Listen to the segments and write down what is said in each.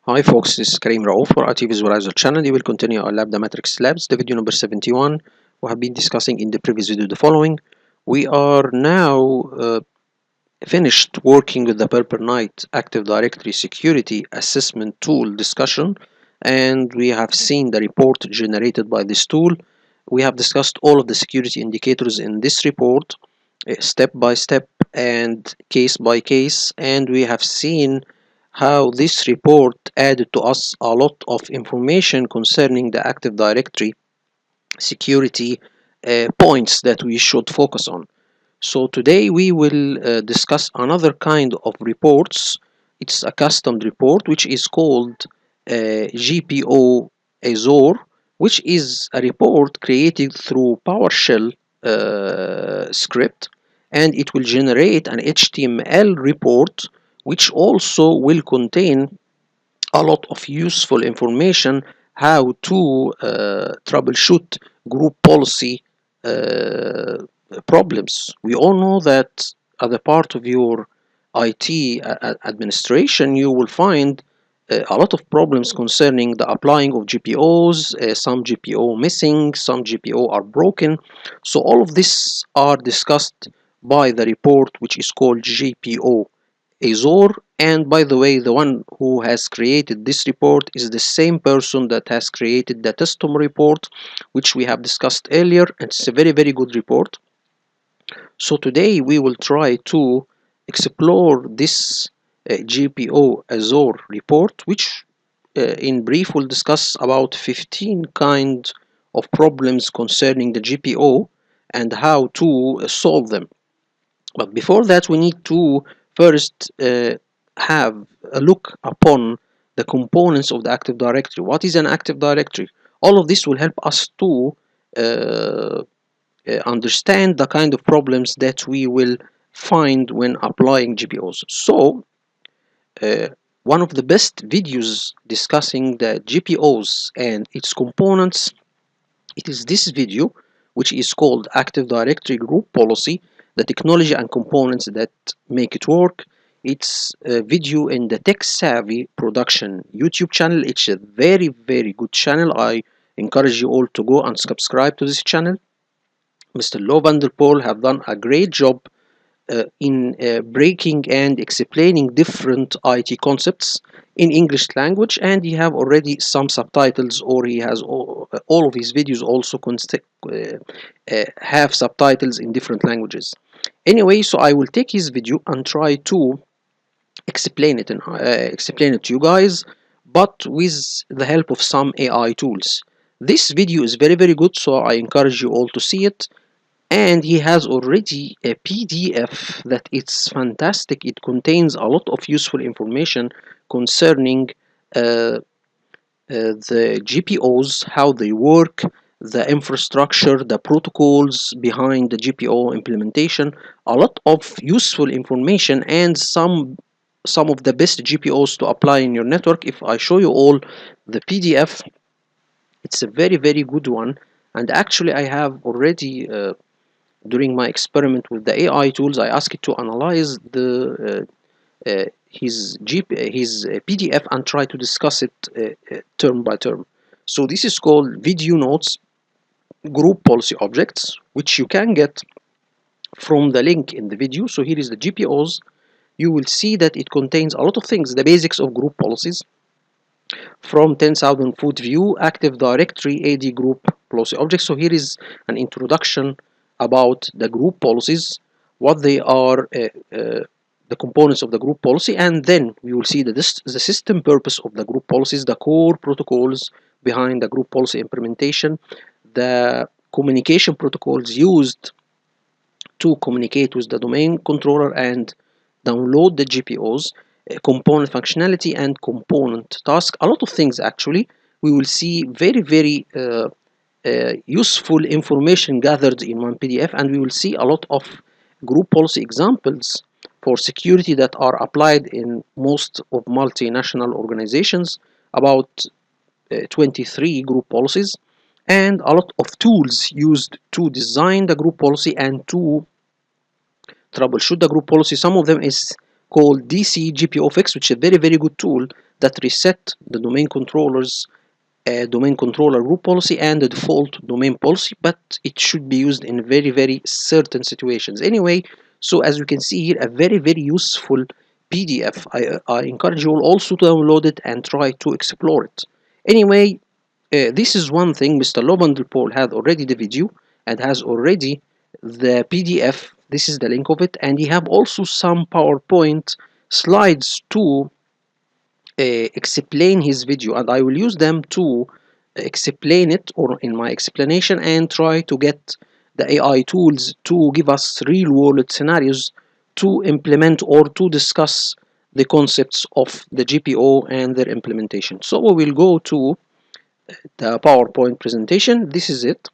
Hi folks, this is Karim Raouf for IT Visualizer channel. We will continue our lab, the Matrix Labs, the video number 71. We have been discussing in the previous video the following. We are now finished working with the Purple Knight Active Directory Security Assessment Tool discussion, and we have seen the report generated by this tool. We have discussed all of the security indicators in this report, step by step and case by case, and we have seen how this report added to us a lot of information concerning the Active Directory security points that we should focus on. So today we will discuss another kind of reports. It's a custom report which is called GPO Azure, which is a report created through PowerShell script, and it will generate an HTML report which also will contain a lot of useful information how to troubleshoot group policy problems. We all know that as a part of your IT administration, you will find a lot of problems concerning the applying of GPOs, some GPO missing, some GPO are broken. So all of this are discussed by the report which is called GPO Azure. And by the way, the one who has created this report is the same person that has created the Testom report, which we have discussed earlier. It's a very good report. So today we will try to explore this GPO Azure report, which in brief will discuss about 15 kinds of problems concerning the GPO and how to solve them. But before that, we need to first have a look upon the components of the Active Directory. What is an Active Directory? All of this will help us to uh, understand the kind of problems that we will find when applying GPOs. So, uh, one of the best videos discussing the GPOs and its components, it is this video, which is called Active Directory Group Policy, the technology and components that make it work. It's a video in the Tech Savvy Production YouTube channel. It's a very good channel. I encourage you all to go and subscribe to this channel. Mr. Lo van der Poel have done a great job in breaking and explaining different IT concepts in English language, and he have already some subtitles, or he has all of his videos also have subtitles in different languages. Anyway, so I will take his video and try to explain it and explain it to you guys, but with the help of some AI tools. This video is very good, so I encourage you all to see it. And he has already a PDF that it's fantastic. It contains a lot of useful information concerning the GPOs, how they work, the infrastructure, the protocols behind the GPO implementation, a lot of useful information, and some of the best GPOs to apply in your network. If I show you all the PDF, it's a very good one. And actually I have already during my experiment with the AI tools, I asked it to analyze his PDF and try to discuss it term by term. So this is called Video Notes Group Policy Objects, which you can get from the link in the video. So here is the GPOs. You will see that it contains a lot of things, the basics of group policies, from 10,000 foot view, Active Directory, AD Group Policy Objects. So here is an introduction about the group policies, what they are, the components of the group policy, and then we will see the system purpose of the group policies, the core protocols behind the group policy implementation, the communication protocols used to communicate with the domain controller and download the GPOs, component functionality and component task, a lot of things actually. We will see very useful information gathered in one PDF, and we will see a lot of group policy examples for security that are applied in most of multinational organizations, about 23 group policies, and a lot of tools used to design the group policy and to troubleshoot the group policy. Some of them is called DC GPO Fix, which is a very good tool that reset the domain controller group policy and the default domain policy, but it should be used in very certain situations. Anyway, so as you can see here, a very useful PDF. I encourage you all also to download it and try to explore it. Anyway, this is one thing. Mr. Lovendelpol had already the video and has already the PDF. This is the link of it, and he have also some PowerPoint slides to explain his video, and I will use them to explain it or in my explanation and try to get the AI tools to give us real world scenarios to implement or to discuss the concepts of the GPO and their implementation. So we will go to the PowerPoint presentation. This is it.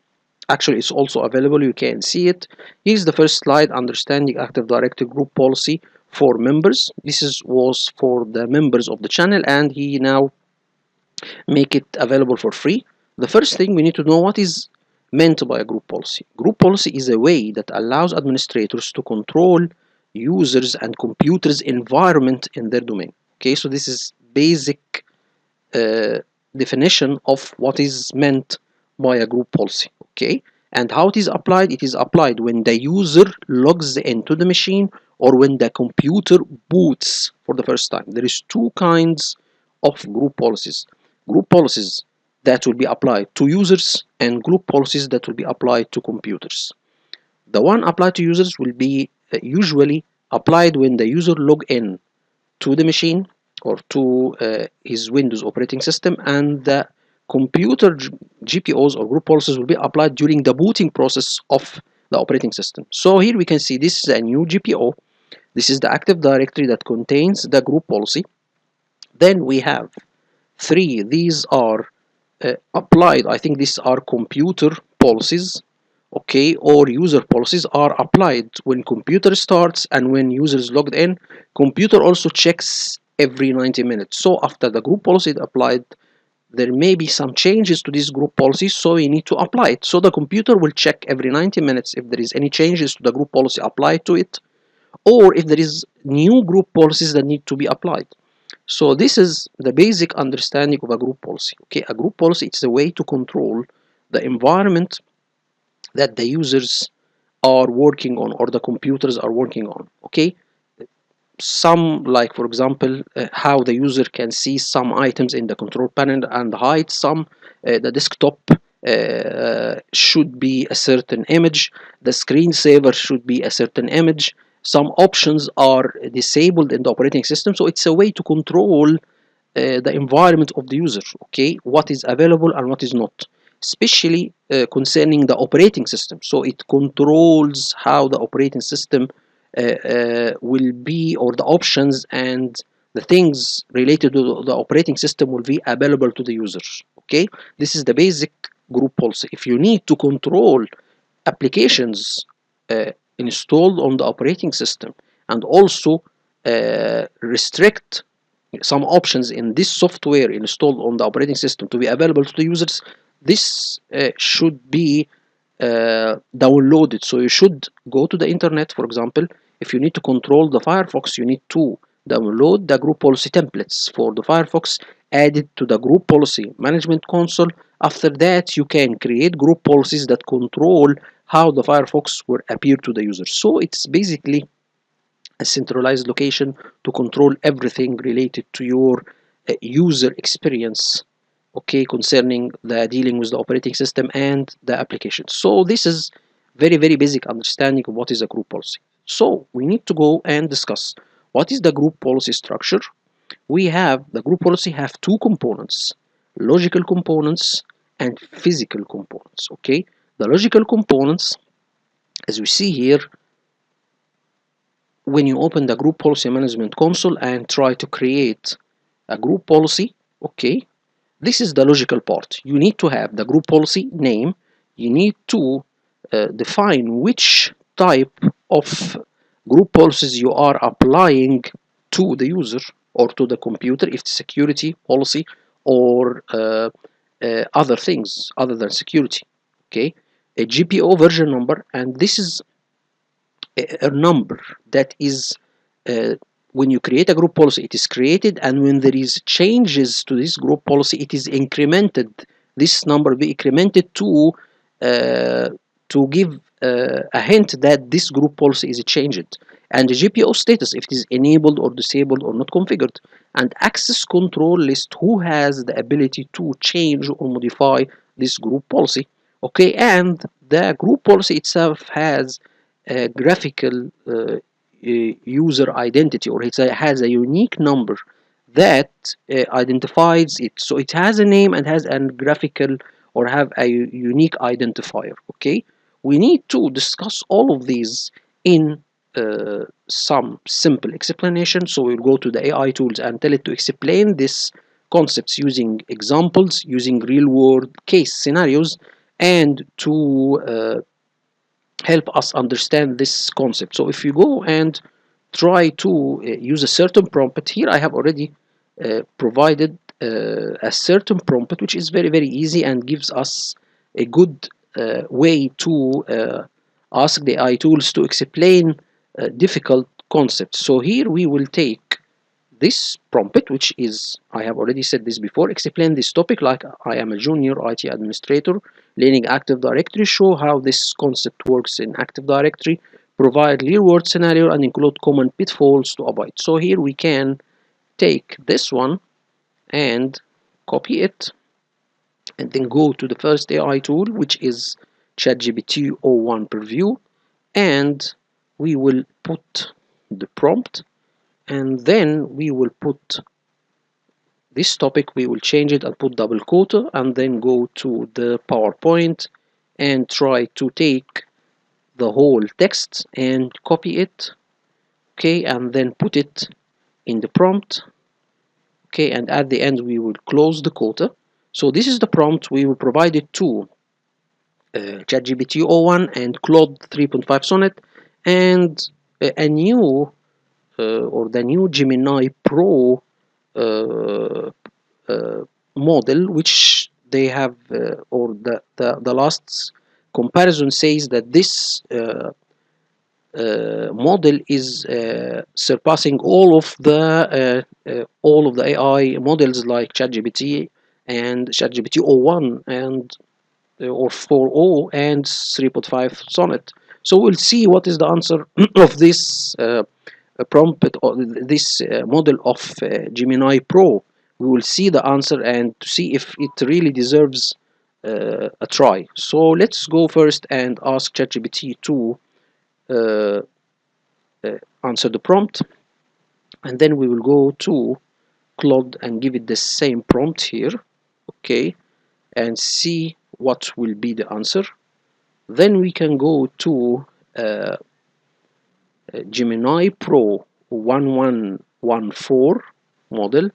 Actually, it's also available. You can see it. Here's the first slide: understanding Active Directory group policy for members. Was for the members of the channel, and he now make it available for free. The first thing we need to know what is meant by a group policy. Group policy is a way that allows administrators to control users and computers environment in their domain. Okay, so this is basic uh, definition of what is meant by a group policy. Okay, and how it is applied: it is applied when the user logs into the machine or when the computer boots for the first time. There is two kinds of group policies that will be applied to users and group policies that will be applied to computers. The one applied to users will be usually applied when the user log in to the machine or to his Windows operating system, and the computer GPOs or group policies will be applied during the booting process of the operating system. So here we can see this is a new GPO. This is the Active Directory that contains the group policy. Then we have three. These are applied. I think these are computer policies, okay, or user policies are applied when computer starts and when users logged in. Computer also checks every 90 minutes. So after the group policy is applied, there may be some changes to this group policy, so you need to apply it. So the computer will check every 90 minutes if there is any changes to the group policy applied to it, or if there is new group policies that need to be applied. So this is the basic understanding of a group policy. Okay, a group policy, it's a way to control the environment that the users are working on or the computers are working on. Okay, some, like for example, how the user can see some items in the control panel and hide some. The desktop should be a certain image, the screensaver should be a certain image, some options are disabled in the operating system. So it's a way to control the environment of the user, okay, what is available and what is not, especially concerning the operating system. So it controls how the operating system will be, or the options and the things related to the operating system will be available to the users. Okay, this is the basic group policy. If you need to control applications installed on the operating system and also restrict some options in this software installed on the operating system to be available to the users, this should be downloaded. So you should go to the internet. For example, if you need to control the Firefox, you need to download the group policy templates for the Firefox, add it to the group policy management console. After that, you can create group policies that control how the Firefox will appear to the user. So it's basically a centralized location to control everything related to your user experience, okay, concerning the dealing with the operating system and the application. So this is very basic understanding of what is a group policy. So we need to go and discuss what is the group policy structure. We have the group policy have two components: logical components and physical components. Okay, the logical components, as we see here, when you open the group policy management console and try to create a group policy, okay, this is the logical part. You need to have the group policy name. You need to define which type of group policies you are applying to the user or to the computer, if it's security policy or other things other than security. Okay, a GPO version number, and this is a number that is when you create a group policy, it is created, and when there is changes to this group policy, it is incremented. This number be incremented uh, to give a hint that this group policy is changed, and the GPO status if it is enabled or disabled or not configured, and access control list who has the ability to change or modify this group policy. Okay, and the group policy itself has a graphical user identity, or it has a unique number that identifies it. So it has a name and has a graphical or have a unique identifier. Okay, we need to discuss all of these in some simple explanation. So we'll go to the AI tools and tell it to explain this concepts using examples, using real world case scenarios, and to help us understand this concept. So if you go and try to use a certain prompt, here I have already provided a certain prompt which is very easy and gives us a good way to ask the AI tools to explain difficult concepts. So here we will take this prompt, which is, I have already said this before, explain this topic like I am a junior IT administrator learning Active Directory, show how this concept works in Active Directory, provide real world scenario, and include common pitfalls to avoid. So here we can take this one and copy it, and then go to the first AI tool, which is ChatGPT o1 Preview, and we will put the prompt, and then we will put this topic, we will change it and put double quote, and then go to the PowerPoint and try to take the whole text and copy it, okay, and then put it in the prompt, okay, and at the end we will close the quota. So this is the prompt we will provide it to ChatGPT o1 and Claude 3.5 Sonnet, and a new or the new Gemini Pro uh, model, which they have, or the last comparison says that this model is surpassing all of the AI models like ChatGPT and ChatGPT o1 and or 4.0 and 3.5 Sonnet. So we'll see what is the answer of this prompt or this model of Gemini Pro. We will see the answer and to see if it really deserves a try. So let's go first and ask ChatGPT to uh, answer the prompt, and then we will go to Claude and give it the same prompt here, okay, and see what will be the answer. Then we can go to Gemini Pro 1114 model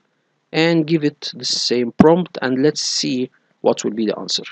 and give it the same prompt, and let's see what will be the answer.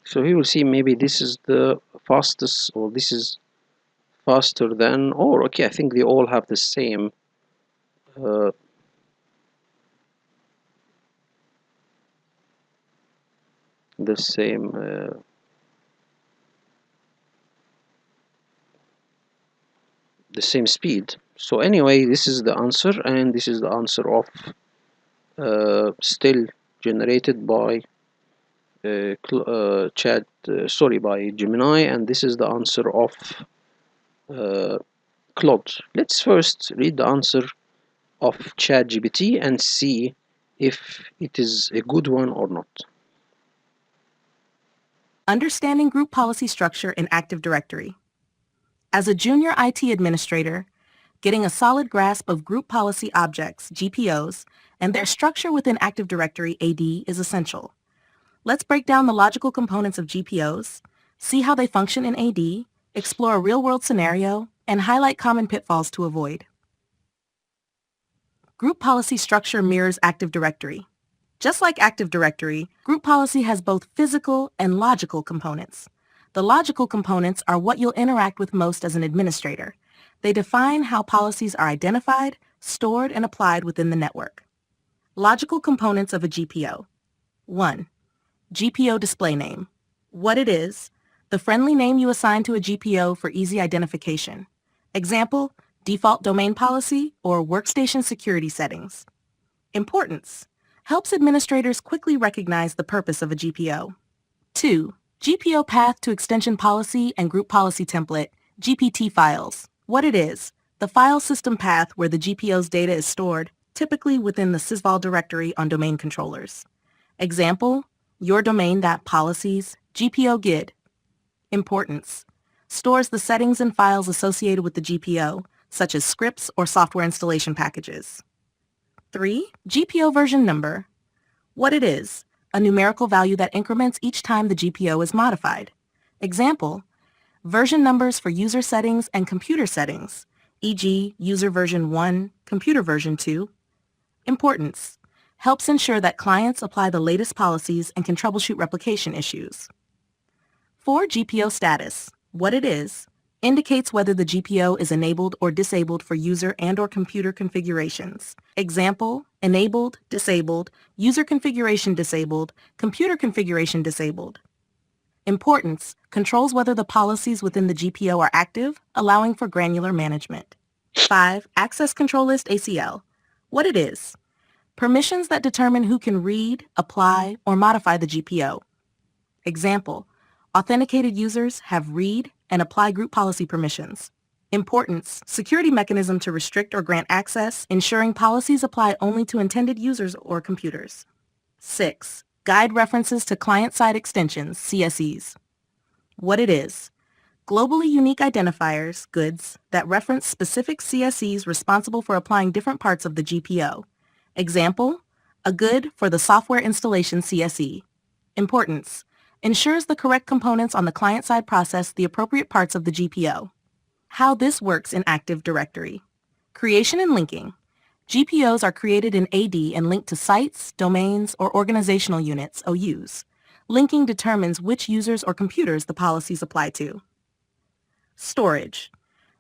So here we'll see maybe this is the fastest, or this is faster than, or okay, I think they all have uh, the same the same speed. So anyway, this is the answer, and this is the answer of still generated by by Gemini, and this is the answer of uh, Claude. Let's first read the answer of ChatGPT and see if it is a good one or not. Understanding group policy structure in Active Directory. As a junior IT administrator, getting a solid grasp of group policy objects, GPOs, and their structure within Active Directory AD is essential. Let's break down the logical components of GPOs, see how they function in AD, explore a real-world scenario, and highlight common pitfalls to avoid. Group policy structure mirrors Active Directory. Just like Active Directory, group policy has both physical and logical components. The logical components are what you'll interact with most as an administrator. They define how policies are identified, stored, and applied within the network. Logical components of a GPO. 1. GPO display name. What it is, the friendly name you assign to a GPO for easy identification. Example, default domain policy or workstation security settings. Importance. Helps administrators quickly recognize the purpose of a GPO. 2. GPO path to extension policy and group policy template, GPT files. What it is, the file system path where the GPO's data is stored, typically within the Sysvol directory on domain controllers. Example, yourdomain.policies, GPO GID. Importance. Stores the settings and files associated with the GPO, such as scripts or software installation packages. 3. GPO version number. What it is, a numerical value that increments each time the GPO is modified. Example, version numbers for user settings and computer settings, e.g. user version 1, computer version 2. Importance. Helps ensure that clients apply the latest policies and can troubleshoot replication issues. 4. GPO status. What it is, indicates whether the GPO is enabled or disabled for user and/or computer configurations. Example, enabled, disabled, user configuration disabled, computer configuration disabled. Importance, controls whether the policies within the GPO are active, allowing for granular management. 5. Access Control List ACL. What it is, permissions that determine who can read, apply, or modify the GPO. Example, authenticated users have read and apply group policy permissions. Importance, security mechanism to restrict or grant access, ensuring policies apply only to intended users or computers. 6. Guide references to client-side extensions, CSEs. What it is, globally unique identifiers, GUIDs, that reference specific CSEs responsible for applying different parts of the GPO. Example, a GUID for the software installation CSE. Importance, ensures the correct components on the client-side process the appropriate parts of the GPO. How this works in Active Directory. Creation and linking. GPOs are created in AD and linked to sites, domains, or organizational units, OUs. Linking determines which users or computers the policies apply to. Storage.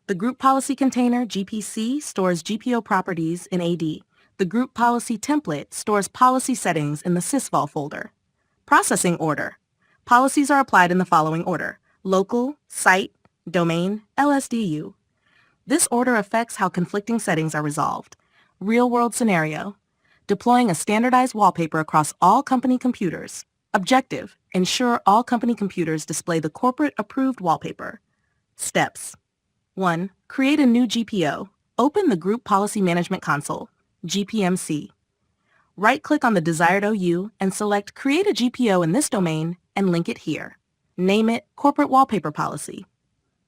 The Group Policy Container, GPC, stores GPO properties in AD. The Group Policy Template stores policy settings in the Sysvol folder. Processing order. Policies are applied in the following order: local, site, domain, LSDU. This order affects how conflicting settings are resolved. Real-world scenario. Deploying a standardized wallpaper across all company computers. Objective. Ensure all company computers display the corporate-approved wallpaper. Steps. 1. Create a new GPO. Open the Group Policy Management Console, GPMC. Right-click on the desired OU and select Create a GPO in this domain and link it here. Name it Corporate Wallpaper Policy.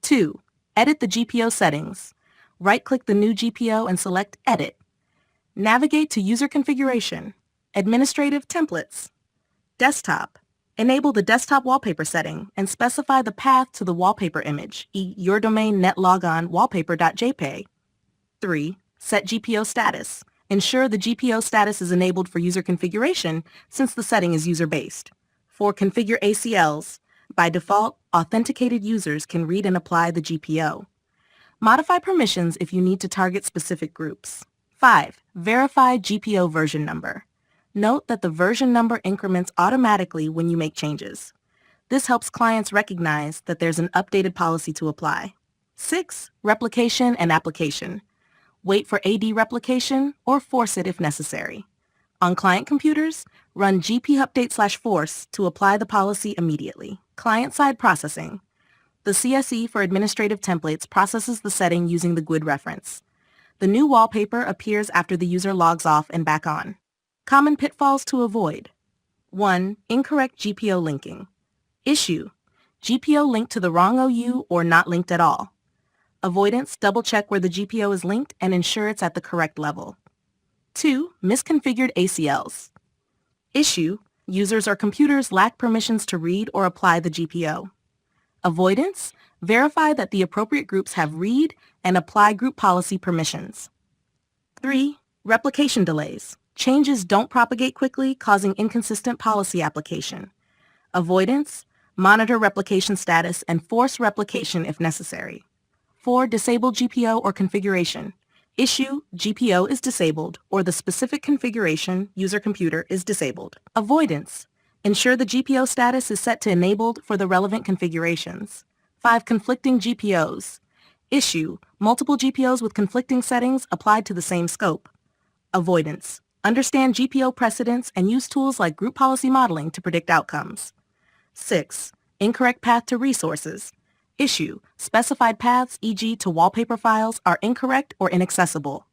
2. Edit the GPO settings. Right-click the new GPO and select Edit. Navigate to User Configuration, Administrative Templates, Desktop. Enable the desktop wallpaper setting and specify the path to the wallpaper image, your domain netlogon wallpaper.jpg. 3. Set GPO status. Ensure the GPO status is enabled for user configuration since the setting is user-based. For configure ACLs, by default, authenticated users can read and apply the GPO. Modify permissions if you need to target specific groups. 5. Verify GPO version number. Note that the version number increments automatically when you make changes. This helps clients recognize that there's an updated policy to apply. 6. Replication and application. Wait for AD replication or force it if necessary. On client computers, run gpupdate/force to apply the policy immediately. Client-side processing. The CSE for administrative templates processes the setting using the GUID reference. The new wallpaper appears after the user logs off and back on. Common pitfalls to avoid. 1. Incorrect GPO linking. Issue. GPO linked to the wrong OU or not linked at all. Avoidance, double-check where the GPO is linked and ensure it's at the correct level. 2. Misconfigured ACLs. Issue. Users or computers lack permissions to read or apply the GPO. Avoidance. Verify that the appropriate groups have read and apply group policy permissions. 3. Replication delays. Changes don't propagate quickly, causing inconsistent policy application. Avoidance, monitor replication status and force replication if necessary. 4. Disable GPO or configuration. Issue GPO is disabled or the specific configuration user computer is disabled. Avoidance. Ensure the GPO status is set to enabled for the relevant configurations. 5. Conflicting GPOs. Issue multiple GPOs with conflicting settings applied to the same scope. Avoidance. Understand GPO precedents and use tools like group policy modeling to predict outcomes. 6. Incorrect path to resources. Issue specified paths, e.g. to wallpaper files, are incorrect or inaccessible.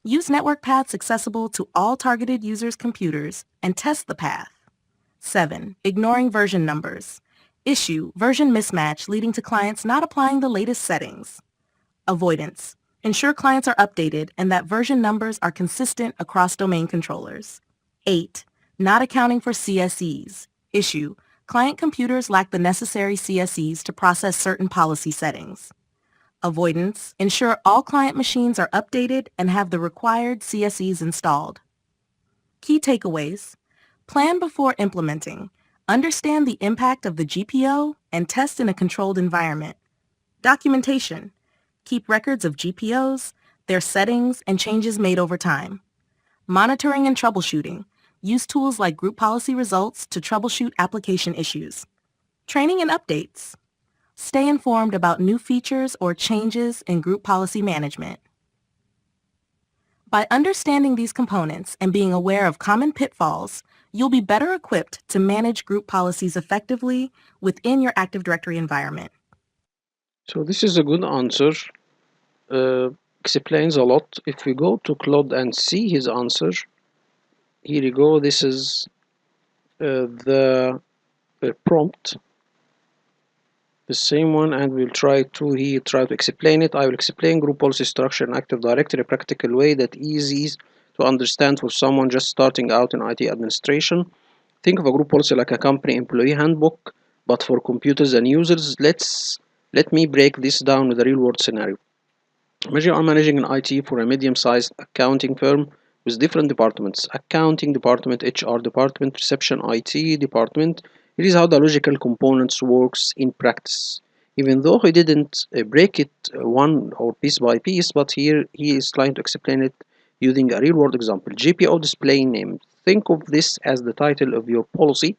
Use network paths accessible to all targeted users' computers and test the path. 7. Ignoring version numbers. Issue version mismatch leading to clients not applying the latest settings. Avoidance. Ensure clients are updated and that version numbers are consistent across domain controllers. 8. Not accounting for CSEs. Issue client computers lack the necessary CSEs to process certain policy settings. Avoidance. Ensure all client machines are updated and have the required CSEs installed. Key takeaways. Plan before implementing. Understand the impact of the GPO and test in a controlled environment. Documentation. Keep records of GPOs, their settings, and changes made over time. Monitoring and troubleshooting. Use tools like group policy results to troubleshoot application issues. Training and updates. Stay informed about new features or changes in group policy management. By understanding these components and being aware of common pitfalls, you'll be better equipped to manage group policies effectively within your Active Directory environment. So this is a good answer. Explains a lot. If we go to Claude and see his answer, here you go. This is the prompt, the same one, and we'll try to explain it. I will explain group policy structure in Active Directory in a practical way that easy to understand for someone just starting out in IT administration. Think of a group policy like a company employee handbook, but for computers and users. Let me break this down with a real-world scenario. Imagine I'm managing an IT for a medium-sized accounting firm with different departments: accounting department, HR department, reception, IT department. Here is how the logical components works in practice. Even though he didn't break it one or piece by piece, but here he is trying to explain it using a real-world example. GPO display name. Think of this as the title of your policy.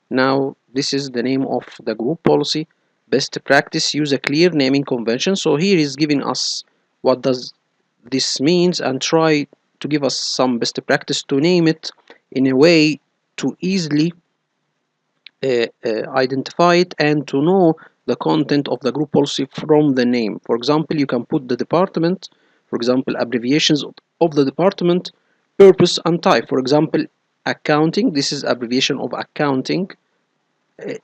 Now this is the name of the group policy. Best practice: use a clear naming convention. So here is giving us what does this means and try to give us some best practice to name it in a way to easily identify it and to know the content of the group policy from the name. For example, you can put the department, for example, abbreviations of the department, purpose and type. For example, accounting, this is abbreviation of accounting.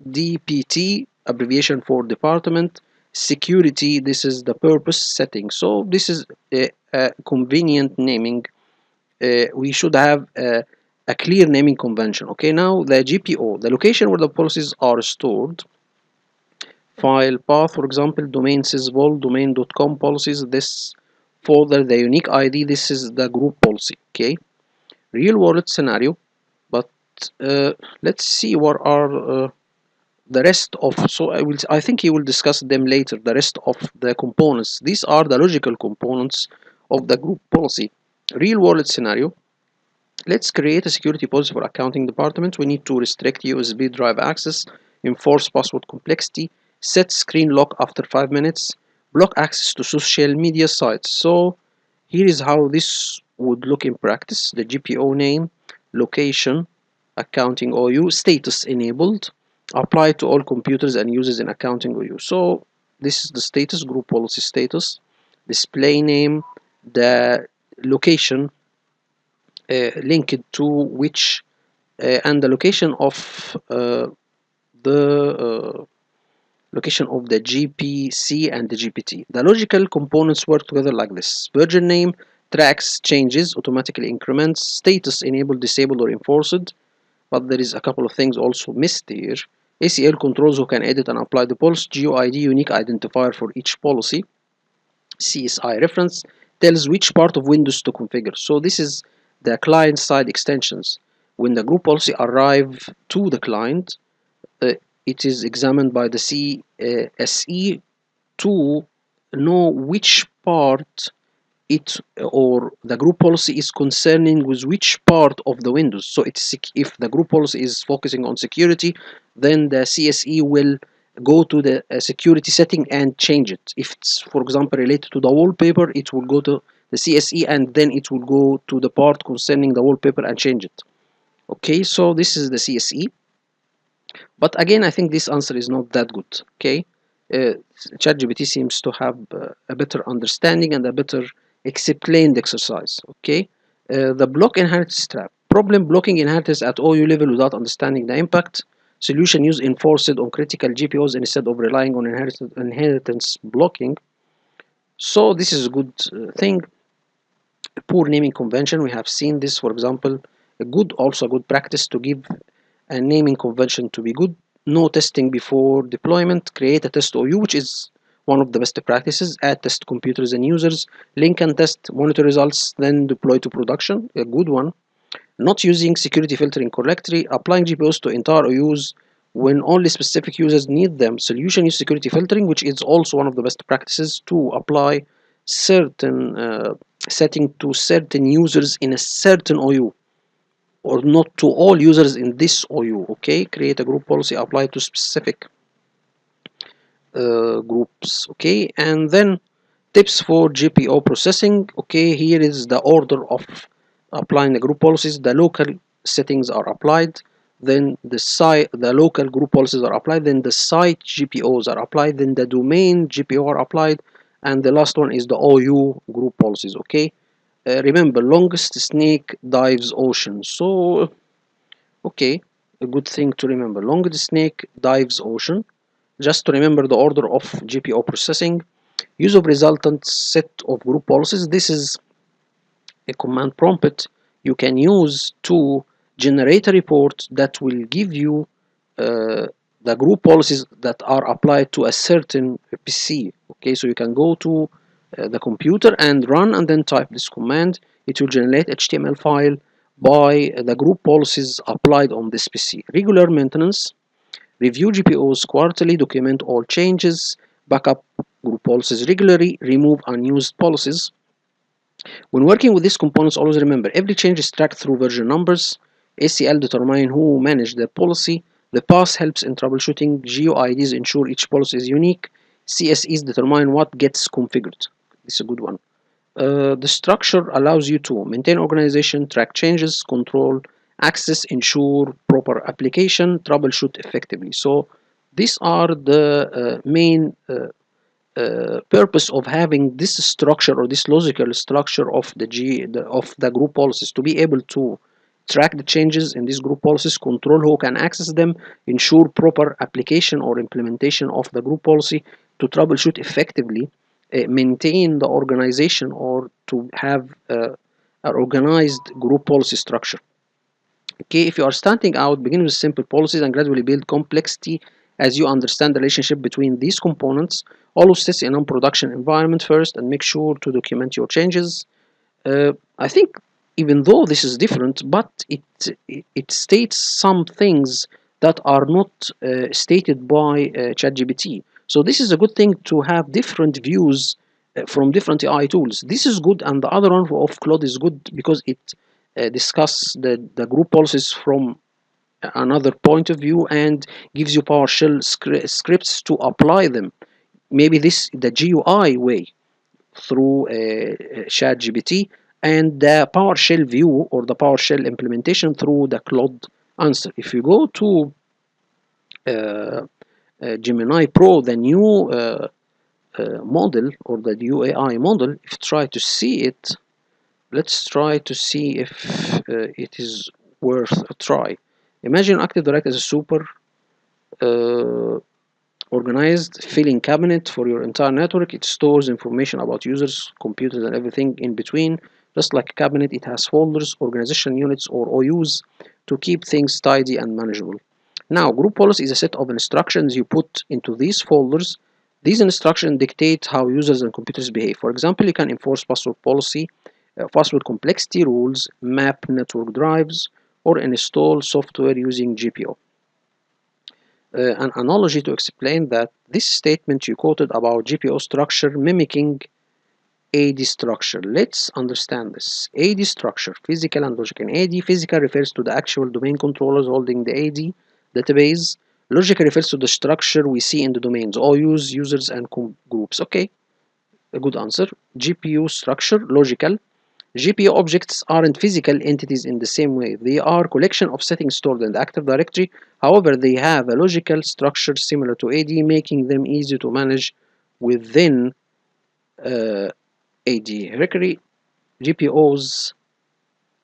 DPT, abbreviation for department. Security, this is the purpose setting. So this is a convenient naming. We should have a clear naming convention. Okay, now the GPO, the location where the policies are stored. File path, for example, domain sysvol, domain.com policies. This folder, the unique ID, this is the group policy. Okay, real world scenario. But let's see what are the rest of, so I think he will discuss them later, the rest of the components. These are the logical components of the group policy. Real world scenario. Let's create a security policy for accounting department. We need to restrict USB drive access, enforce password complexity, set screen lock after 5 minutes, block access to social media sites. So here is how this would look in practice. The GPO name, location, accounting OU, status enabled, apply to all computers and users in accounting OU. So this is the status, group policy status, display name, the location linked to which and the location of the location of the GPC and the GPT. The logical components work together like this: version name tracks changes, automatically increments, status enabled, disabled, or enforced. But there is a couple of things also missed here. ACL controls who can edit and apply the policy. GUID, unique identifier for each policy. CSI reference tells which part of Windows to configure. So this is the client-side extensions. When the group policy arrive to the client, it is examined by the CSE to know which part it or the group policy is concerning with which part of the Windows. So it's if the group policy is focusing on security, then the CSE will go to the security setting and change it. If it's, for example, related to the wallpaper, it will go to the CSE and then it will go to the part concerning the wallpaper and change it. Okay, so this is the CSE. But again, I think this answer is not that good. Okay, uh, ChatGPT seems to have a better understanding and a better explained exercise. Okay, the block inheritance trap. Problem: blocking inheritance at OU level without understanding the impact. Solution: use enforced on critical GPOs instead of relying on inheritance blocking. So this is a good thing. Poor naming convention. We have seen this, for example, also a good practice to give a naming convention to be good. No testing before deployment. Create a test OU, which is one of the best practices. Add test computers and users. Link and test. Monitor results, then deploy to production. A good one. Not using security filtering correctly. Applying GPOs to entire OUs when only specific users need them. Solution: use security filtering, which is also one of the best practices to apply certain setting to certain users in a certain OU, or not to all users in this OU. Okay, create a group policy, apply to specific groups. Okay, and then tips for GPO processing. Okay, here is the order of applying the group policies. The local settings are applied, then the local group policies are applied, then the site GPOs are applied, then the domain GPO are applied, and the last one is the OU group policies. Okay, remember, longest snake dives ocean. So okay, a good thing to remember. Longest snake dives ocean. Just to remember the order of GPO processing. Use of resultant set of group policies. This is a command prompt you can use to generate a report that will give you the group policies that are applied to a certain PC. Okay, so you can go to the computer and run and then type this command. It will generate HTML file by the group policies applied on this PC. Regular maintenance. Review GPOs quarterly, document all changes, backup group policies regularly, remove unused policies. When working with these components, always remember every change is tracked through version numbers. ACL determine who managed the policy. The path helps in troubleshooting. GUIDs ensure each policy is unique. CSEs determine what gets configured. This is a good one. The structure allows you to maintain organization, track changes, control access, ensure proper application, troubleshoot effectively. So these are the main purpose of having this structure or this logical structure of the group policies, to be able to track the changes in these group policies, control who can access them, ensure proper application or implementation of the group policy, to troubleshoot effectively, maintain the organization, or to have an organized group policy structure. Okay, if you are starting out, begin with simple policies and gradually build complexity as you understand the relationship between these components. Always test in a production environment first and make sure to document your changes. I think even though this is different, but it states some things that are not stated by ChatGPT. So this is a good thing to have different views from different AI tools. This is good, and the other one of Claude is good because it discuss the group policies from another point of view and gives you PowerShell scripts to apply them. Maybe this the GUI way through ChatGPT, and the PowerShell view or the PowerShell implementation through the Claude answer. If you go to Gemini Pro, the new model or the new AI model, if you try to see it, let's try to see if it is worth a try. Imagine Active Directory as a super uh, organized filing cabinet for your entire network. It stores information about users, computers, and everything in between. Just like a cabinet, it has folders, organization units, or OUs to keep things tidy and manageable. Now, group policy is a set of instructions you put into these folders. These instructions dictate how users and computers behave. For example, you can enforce password policy password complexity rules, map network drives, or install software using GPO. An analogy to explain that this statement you quoted about GPO structure mimicking AD structure. Let's understand this. AD structure, physical and logical. In AD, physical refers to the actual domain controllers holding the AD database. Logical refers to the structure we see in the domains, OUs, users, and groups. Okay, a good answer. GPU structure, logical. GPU objects aren't physical entities in the same way. They are collection of settings stored in the Active Directory. However, they have a logical structure similar to AD, making them easy to manage within AD. Hierarchy GPOs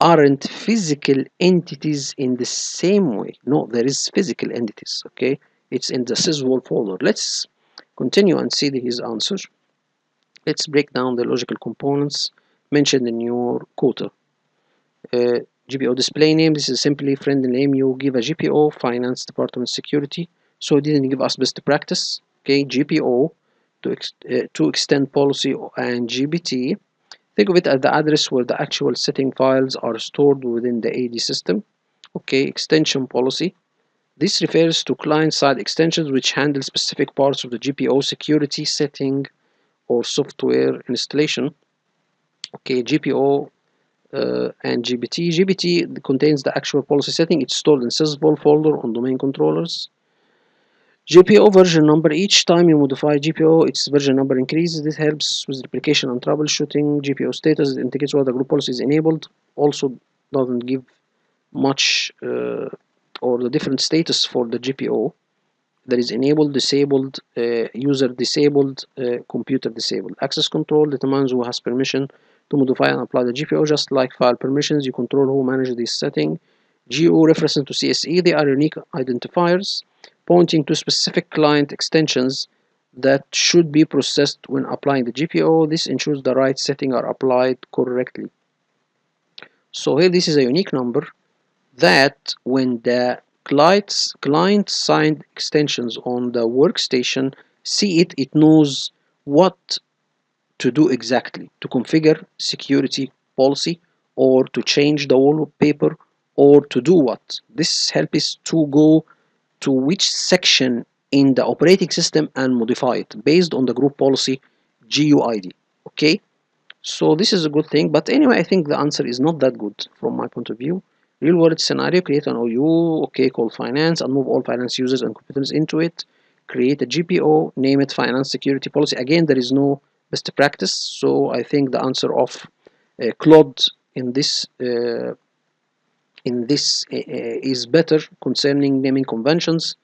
aren't physical entities in the same way. No, there is physical entities, okay? It's in the sysvol folder. Let's continue and see his answer. Let's break down the logical components mentioned in your quota. GPO display name, this is simply friendly name you give a GPO, finance department security. So it didn't give us best practice. Okay, GPO to extend policy and GBT. Think of it as the address where the actual setting files are stored within the AD system. Okay, extension policy. This refers to client-side extensions which handle specific parts of the GPO security setting or software installation. Okay, GPO and GBT. GBT contains the actual policy setting. It's stored in sysvol folder on domain controllers. GPO version number. Each time you modify GPO, its version number increases. This helps with replication and troubleshooting. GPO status indicates whether group policy is enabled. Also doesn't give much or the different status for the GPO. There is enabled, disabled, user disabled, computer disabled. Access control determines who has permission to modify and apply the GPO. Just like file permissions, you control who manages this setting. GO references to CSE, they are unique identifiers pointing to specific client extensions that should be processed when applying the GPO. This ensures the right settings are applied correctly. So here this is a unique number that when the client signed extensions on the workstation see it, it knows what to do exactly to configure security policy or to change the wallpaper or to do what. This helps to go to which section in the operating system and modify it based on the group policy GUID. Okay, so this is a good thing, but anyway, I think the answer is not that good from my point of view. Real world scenario, create an OU, okay, called finance, and move all finance users and computers into it. Create a GPO, name it finance security policy. Again, there is no best practice, so I think the answer of Claude in this is better concerning naming conventions.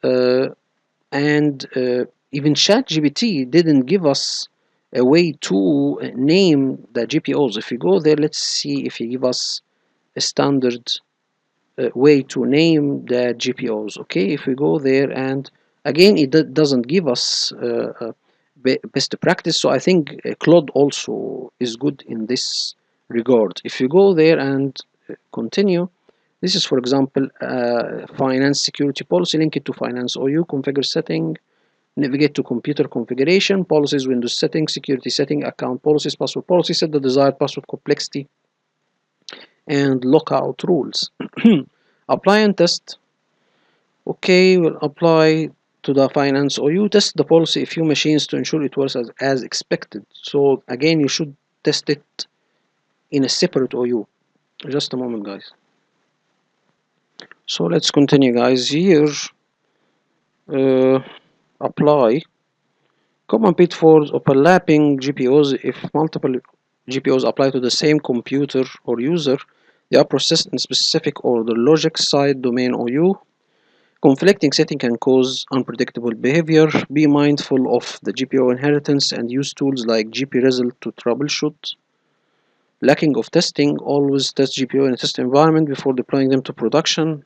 And even ChatGPT didn't give us a way to name the GPOs. If you go there, let's see if he give us a standard way to name the GPOs. Okay, if we go there, and again it doesn't give us best practice, so I think Claude also is good in this regard. If you go there and continue, this is for example finance security policy, link it to finance OU, configure setting, navigate to computer configuration, policies, Windows settings, security setting, account policies, password policy, set the desired password complexity, and lockout rules. Apply and test. Okay, we'll apply to the finance OU. Test the policy a few machines to ensure it works as expected. So again, you should test it in a separate OU. Just a moment, guys. So let's continue, guys. Here, apply. Common pitfalls: overlapping GPOs. If multiple GPOs apply to the same computer or user, they are processed in specific order. Logic side domain OU. Conflicting setting can cause unpredictable behavior. Be mindful of the GPO inheritance and use tools like GPResult to troubleshoot. Lacking of testing. Always test GPO in a test environment before deploying them to production.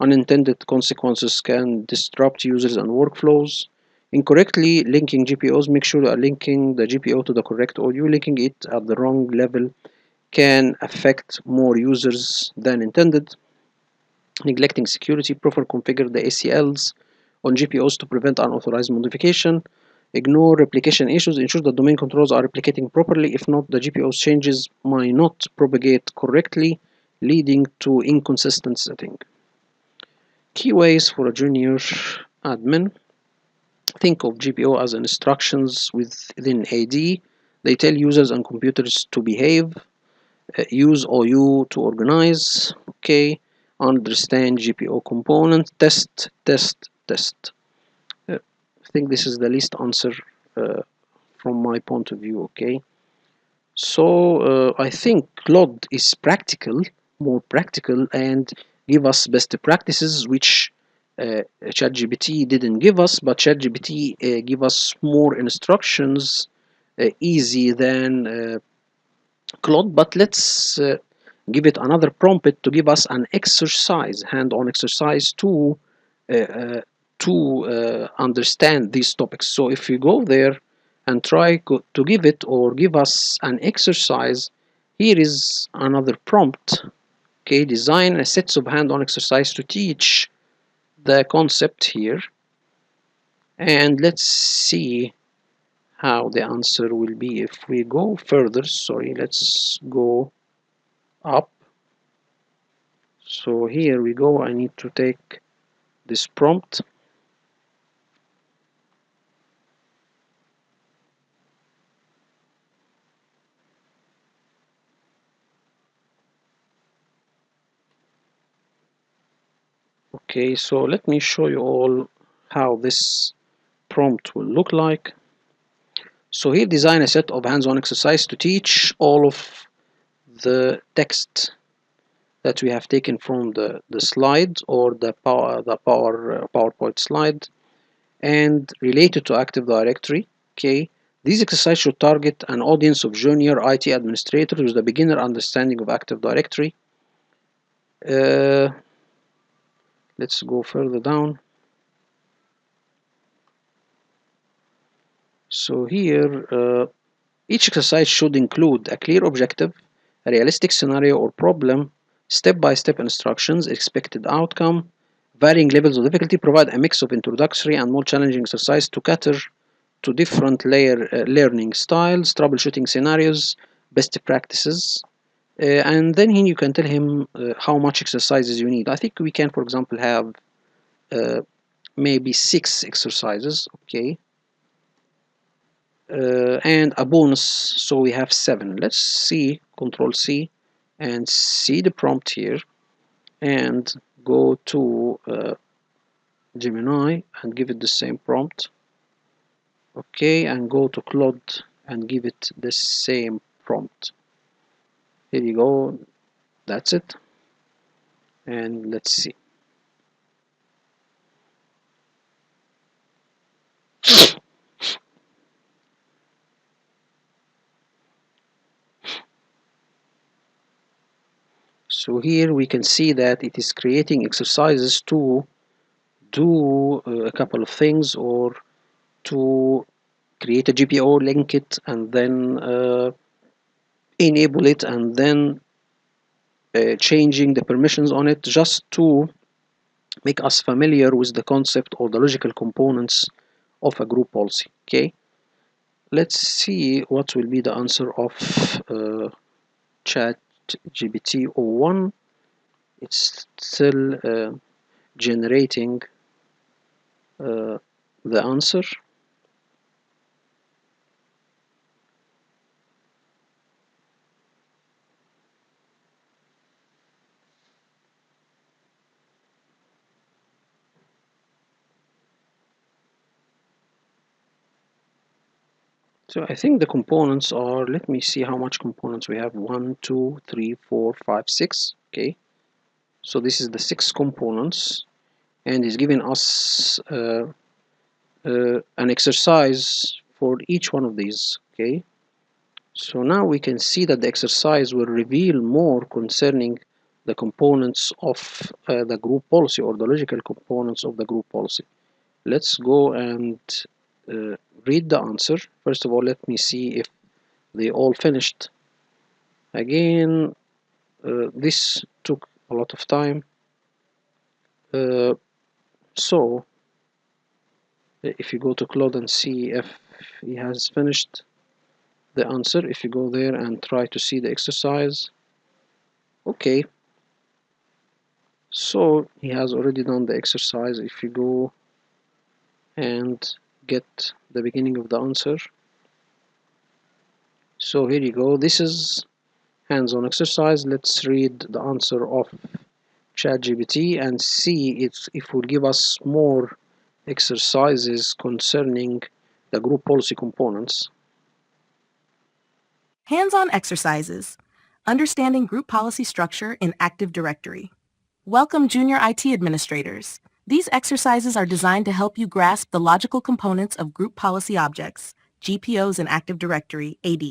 Unintended consequences can disrupt users and workflows. Incorrectly linking GPOs. Make sure you are linking the GPO to the correct OU. Linking it at the wrong level can affect more users than intended. Neglecting security. Proper configure the ACLs on GPOs to prevent unauthorized modification. Ignore replication issues. Ensure that domain controllers are replicating properly. If not, the GPO's changes might not propagate correctly, leading to inconsistent setting. Key ways for a junior admin. Think of GPO as instructions within AD. They tell users and computers to behave. Use OU to organize. Okay. Understand GPO component. Test, test, test. I think this is the least answer uh, from my point of view. Okay. So I think Claude is practical, more practical, and give us best practices, which ChatGPT didn't give us, but ChatGPT give us more instructions, easy than Claude. But let's give it another prompt to give us an exercise, hand-on exercise uh, uh, to understand these topics. So if you go there and try to give it or give us an exercise, here is another prompt. Okay, design a set of hand-on exercise to teach the concept here, and let's see how the answer will be. If we go further, sorry, let's go up. So here we go. I need to take this prompt. Okay, so let me show you all how this prompt will look like. So here, design a set of hands-on exercise to teach all of the text that we have taken from the slide or the PowerPoint slide and related to Active Directory. Okay, these exercises should target an audience of junior IT administrators with a beginner understanding of Active Directory. Let's go further down. So here, each exercise should include a clear objective, a realistic scenario or problem, step-by-step instructions, expected outcome, varying levels of difficulty. Provide a mix of introductory and more challenging exercise to cater to different learning styles, troubleshooting scenarios, best practices. And then here you can tell him how much exercises you need. I think we can, for example, have maybe 6 exercises, okay, and a bonus, so we have 7. Let's see, Control C, and see the prompt here, and go to Gemini and give it the same prompt. Okay, and go to Claude and give it the same prompt. Here you go, that's it. And let's see. So here we can see that it is creating exercises to do a couple of things, or to create a GPO, link it, and then enable it, and then changing the permissions on it, just to make us familiar with the concept or the logical components of a group policy. Okay, let's see what will be the answer of ChatGPT 01. It's still generating the answer. So I think the components are, let me see how much components we have. 1, 2, 3, 4, 5, 6. Okay, so this is the 6 components, and is giving us an exercise for each one of these. Okay, so now we can see that the exercise will reveal more concerning the components of the group policy, or the logical components of the group policy. Let's go and uh, read the answer. First of all, let me see if they all finished. Again, this took a lot of time. So If you go to Claude and see if he has finished the answer, if you go there and try to see the exercise, okay, so he has already done the exercise. If you go and get the beginning of the answer, so here you go, this is hands-on exercise. Let's read the answer of ChatGPT and see if it will give us more exercises concerning the group policy components. Hands-on exercises. Understanding group policy structure in Active Directory. Welcome, junior IT administrators. These exercises are designed to help you grasp the logical components of group policy objects, GPOs in Active Directory, AD.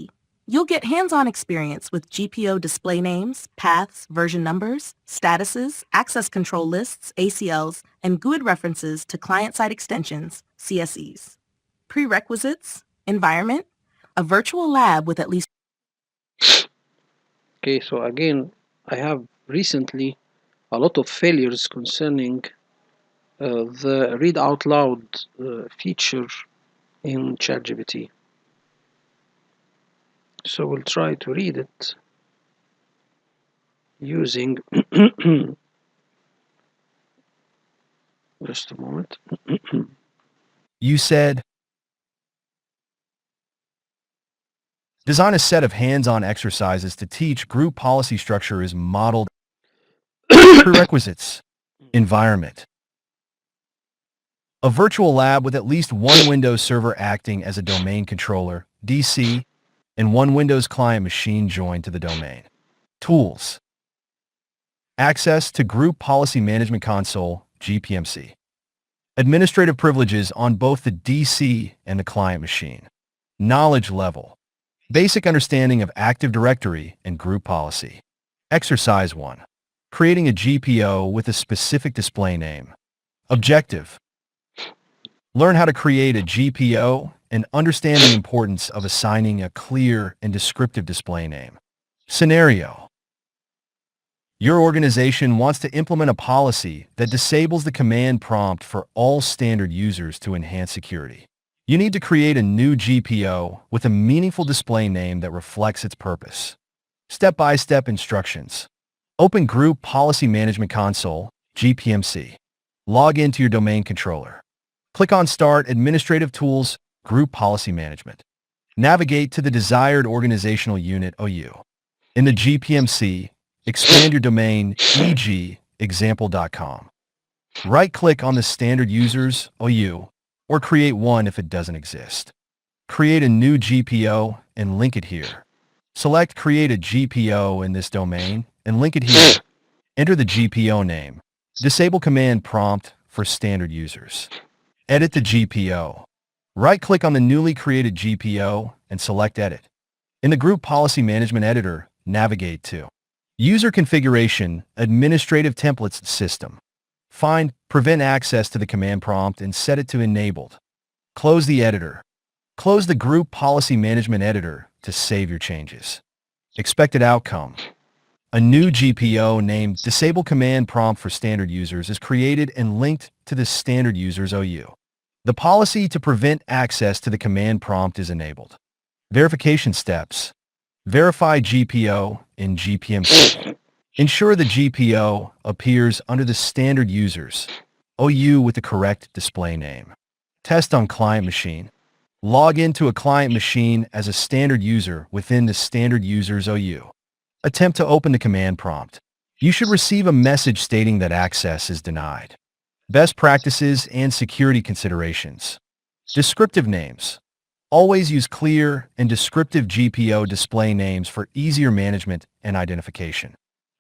You'll get hands-on experience with GPO display names, paths, version numbers, statuses, access control lists, ACLs, and GUID references to client-side extensions, CSEs. Prerequisites, environment, a virtual lab with at least. Okay, so again, I have recently a lot of failures concerning the read out loud feature in ChatGPT. So we'll try to read it using just a moment. You said, design a set of hands-on exercises to teach group policy structure is modeled. Prerequisites. Environment. A virtual lab with at least one Windows server acting as a domain controller, DC, and one Windows client machine joined to the domain. Tools. Access to Group Policy Management Console, GPMC. Administrative privileges on both the DC and the client machine. Knowledge level. Basic understanding of Active Directory and group policy. Exercise 1. Creating a GPO with a specific display name. Objective. Learn how to create a GPO and understand the importance of assigning a clear and descriptive display name. Scenario. Your organization wants to implement a policy that disables the command prompt for all standard users to enhance security. You need to create a new GPO with a meaningful display name that reflects its purpose. Step-by-step instructions. Open Group Policy Management Console, GPMC. Log into your domain controller. Click on Start Administrative Tools, Group Policy Management. Navigate to the desired organizational unit OU. In the GPMC, expand your domain, e.g., example.com. Right-click on the standard users OU, or create one if it doesn't exist. Create a new GPO and link it here. Select Create a GPO in this domain and link it here. Enter the GPO name. Disable command prompt for standard users. Edit the GPO. Right-click on the newly created GPO and select Edit. In the Group Policy Management Editor, navigate to User Configuration, Administrative Templates System. Find Prevent Access to the command prompt and set it to Enabled. Close the editor. Close the Group Policy Management Editor to save your changes. Expected outcome. A new GPO named Disable Command Prompt for Standard Users is created and linked to the Standard Users OU. The policy to prevent access to the command prompt is enabled. Verification steps. Verify GPO in GPMC. Ensure the GPO appears under the Standard Users OU with the correct display name. Test on client machine. Log into a client machine as a standard user within the Standard Users OU. Attempt to open the command prompt. You should receive a message stating that access is denied. Best practices and security considerations. Descriptive names. Always use clear and descriptive GPO display names for easier management and identification.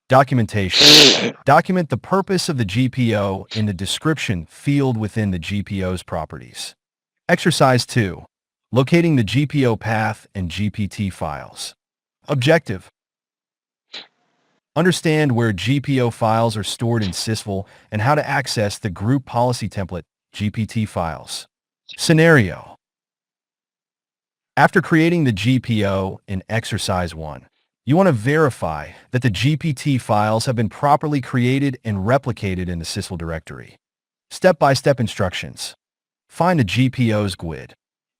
Documentation. Document the purpose of the GPO in the description field within the GPO's properties. Exercise 2. Locating the GPO path and GPT files. Objective. Understand where GPO files are stored in Sysful and how to access the Group Policy Template, GPT files. Scenario. After creating the GPO in Exercise 1, you want to verify that the GPT files have been properly created and replicated in the Sysful directory. Step-by-step instructions. Find the GPO's GUID.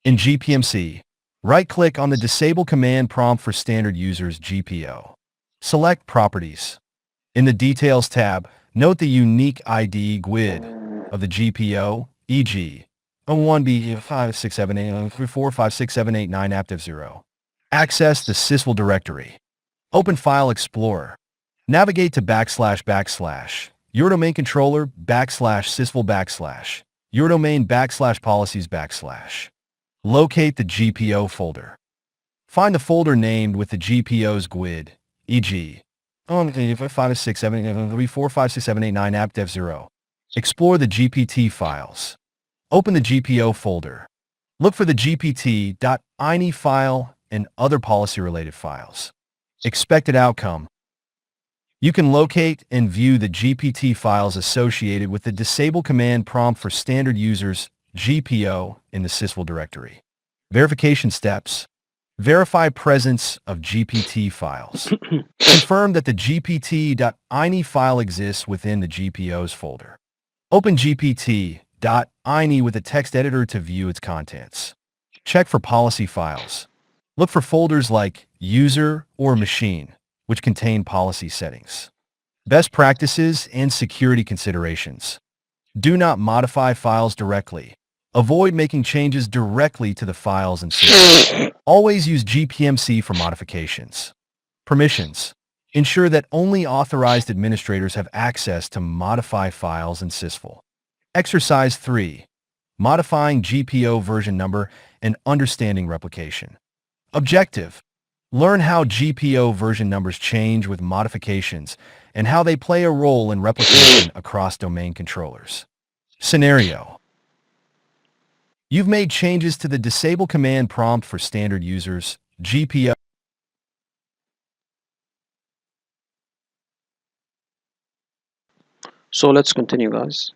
In GPMC, right-click on the Disable Command Prompt for Standard Users GPO. Select Properties. In the Details tab, note the unique ID GUID of the GPO, e.g. 01B5678345678 AppDev0. Access the Sysvol directory. Open File Explorer. Navigate to // your domain controller /sysvol / your domain /policies /. Locate the GPO folder. Find the folder named with the GPO's GUID, e.g. 55678345678 AppDev0. Explore the GPT files. Open the GPO folder. Look for the gpt.ini file and other policy-related files. Expected outcome. You can locate and view the GPT files associated with the Disable Command Prompt for Standard Users GPO in the Sysvol directory. Verification steps. Verify presence of GPT files. Confirm that the gpt.ini file exists within the GPO's folder. Open gpt.ini with a text editor to view its contents. Check for policy files. Look for folders like User or Machine, which contain policy settings. Best practices and security considerations. Do not modify files directly. Avoid making changes directly to the files and systems. Always use GPMC for modifications. Permissions. Ensure that only authorized administrators have access to modify files in Sysvol. Exercise 3. Modifying GPO version number and understanding replication. Objective. Learn how GPO version numbers change with modifications and how they play a role in replication across domain controllers. Scenario. You've made changes to the Disable Command Prompt for Standard Users, GPO. So let's continue, guys.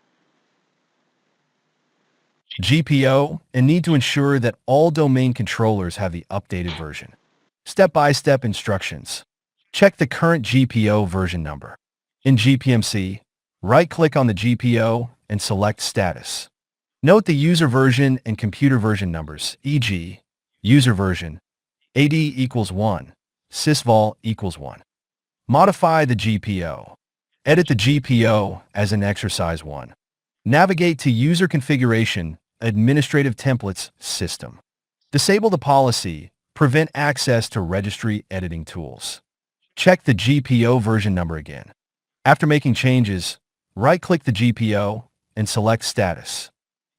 GPO and need to ensure that all domain controllers have the updated version. Step-by-step instructions. Check the current GPO version number. In GPMC, right-click on the GPO and select Status. Note the user version and computer version numbers, e.g. user version, AD equals 1, sysvol equals 1. Modify the GPO. Edit the GPO as in Exercise 1. Navigate to User Configuration, Administrative Templates, System. Disable the policy, prevent access to registry editing tools. Check the GPO version number again. After making changes, right-click the GPO and select Status.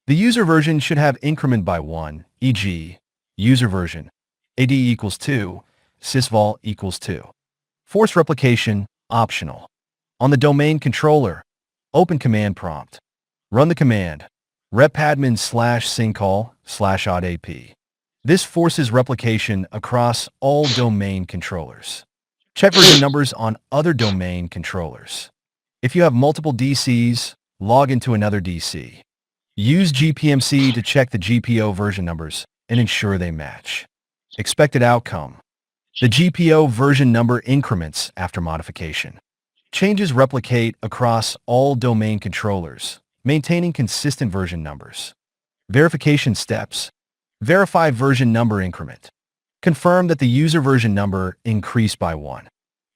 The user version should have increment by 1, e.g. user version, AD equals 2, sysvol equals 2. Force replication, optional. On the domain controller, open command prompt. Run the command repadmin/syncall/audap. This forces replication across all domain controllers. Check version numbers on other domain controllers. If you have multiple DCs, log into another DC. Use GPMC to check the GPO version numbers and ensure they match. Expected outcome. The GPO version number increments after modification. Changes replicate across all domain controllers, maintaining consistent version numbers. Verification steps. Verify version number increment. Confirm that the user version number increased by 1.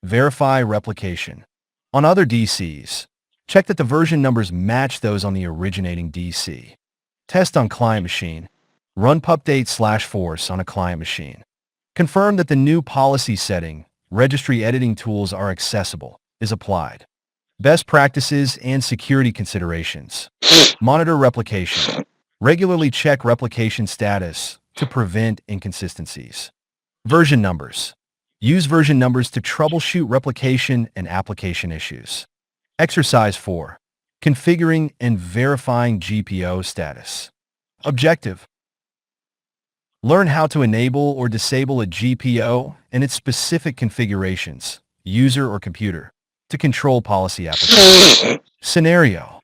Verify replication. On other DCs, check that the version numbers match those on the originating DC. Test on client machine. Run pupdate/force on a client machine. Confirm that the new policy setting, registry editing tools are accessible, is applied. Best practices and security considerations. Monitor replication. Regularly check replication status to prevent inconsistencies. Version numbers. Use version numbers to troubleshoot replication and application issues. Exercise 4. Configuring and verifying GPO status. Objective. Learn how to enable or disable a GPO and its specific configurations, user or computer, to control policy applications. Scenario.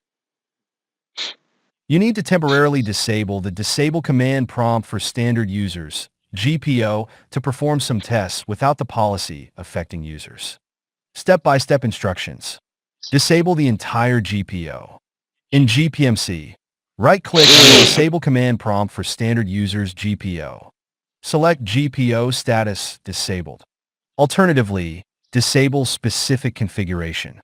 You need to temporarily disable the Disable Command Prompt for Standard Users, GPO, to perform some tests without the policy affecting users. Step-by-step instructions. Disable the entire GPO. In GPMC, Right-click on the Disable Command prompt for standard users GPO. Select GPO status disabled. Alternatively, disable specific configuration.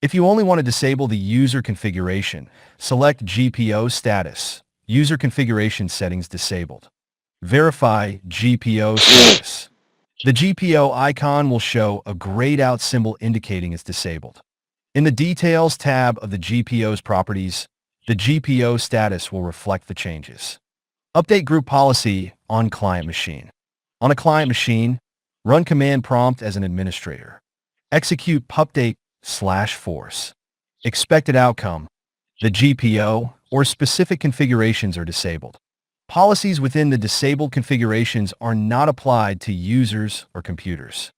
If you only want to disable the user configuration, select GPO status, user configuration settings disabled. Verify GPO status. The GPO icon will show a grayed out symbol indicating it's disabled. In the Details tab of the GPO's properties, the GPO status will reflect the changes. Update group policy on client machine. On a client machine, run command prompt as an administrator. Execute pupdate/force. Expected outcome: the GPO or specific configurations are disabled. Policies within the disabled configurations are not applied to users or computers.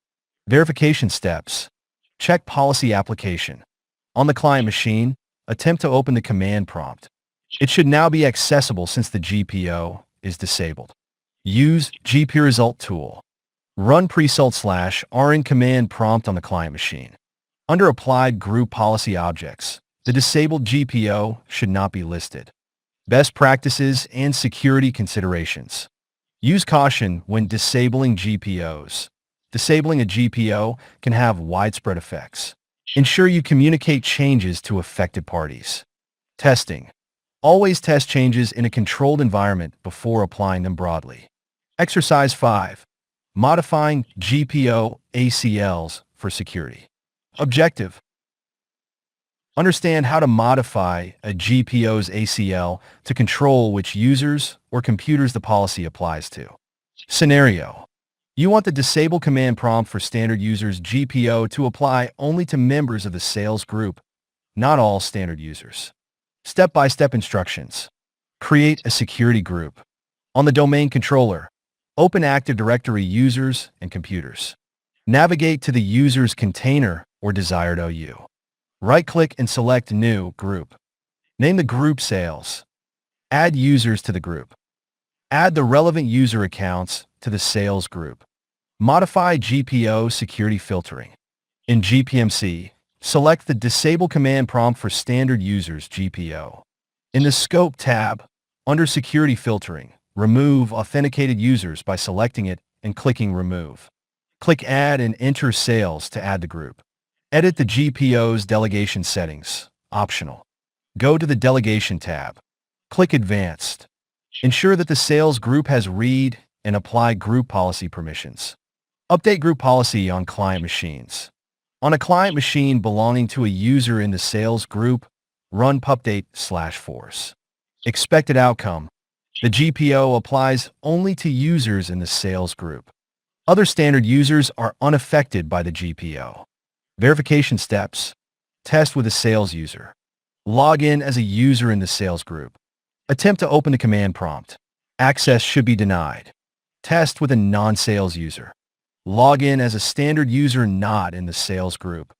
Verification steps. Check policy application. On the client machine, attempt to open the command prompt. It should now be accessible since the GPO is disabled. Use GP Result tool. Run presult/rn command prompt on the client machine. Under Applied Group Policy Objects, the disabled GPO should not be listed. Best practices and security considerations. Use caution when disabling GPOs. Disabling a GPO can have widespread effects. Ensure you communicate changes to affected parties. Testing. Always test changes in a controlled environment before applying them broadly. Exercise 5. Modifying GPO ACLs for security. Objective. Understand how to modify a GPO's ACL to control which users or computers the policy applies to. Scenario. You want the Disable Command prompt for standard users GPO to apply only to members of the sales group, not all standard users. Step-by-step instructions. Create a security group. On the domain controller, open Active Directory users and computers. Navigate to the user's container or desired OU. Right-click and select New Group. Name the group Sales. Add users to the group. Add the relevant user accounts to the sales group. Modify GPO security filtering. In GPMC, select the Disable Command prompt for standard users GPO. In the Scope tab, under Security Filtering, remove authenticated users by selecting it and clicking Remove. Click Add and enter Sales to add the group. Edit the GPO's delegation settings, optional. Go to the Delegation tab. Click Advanced. Ensure that the sales group has read and apply group policy permissions. Update group policy on client machines. On a client machine belonging to a user in the sales group, run pupdate/force. Expected outcome: the GPO applies only to users in the sales group. Other standard users are unaffected by the GPO. Verification steps. Test with a sales user. Log in as a user in the sales group. Attempt to open the command prompt. Access should be denied. Test with a non-sales user. Log in as a standard user not in the sales group.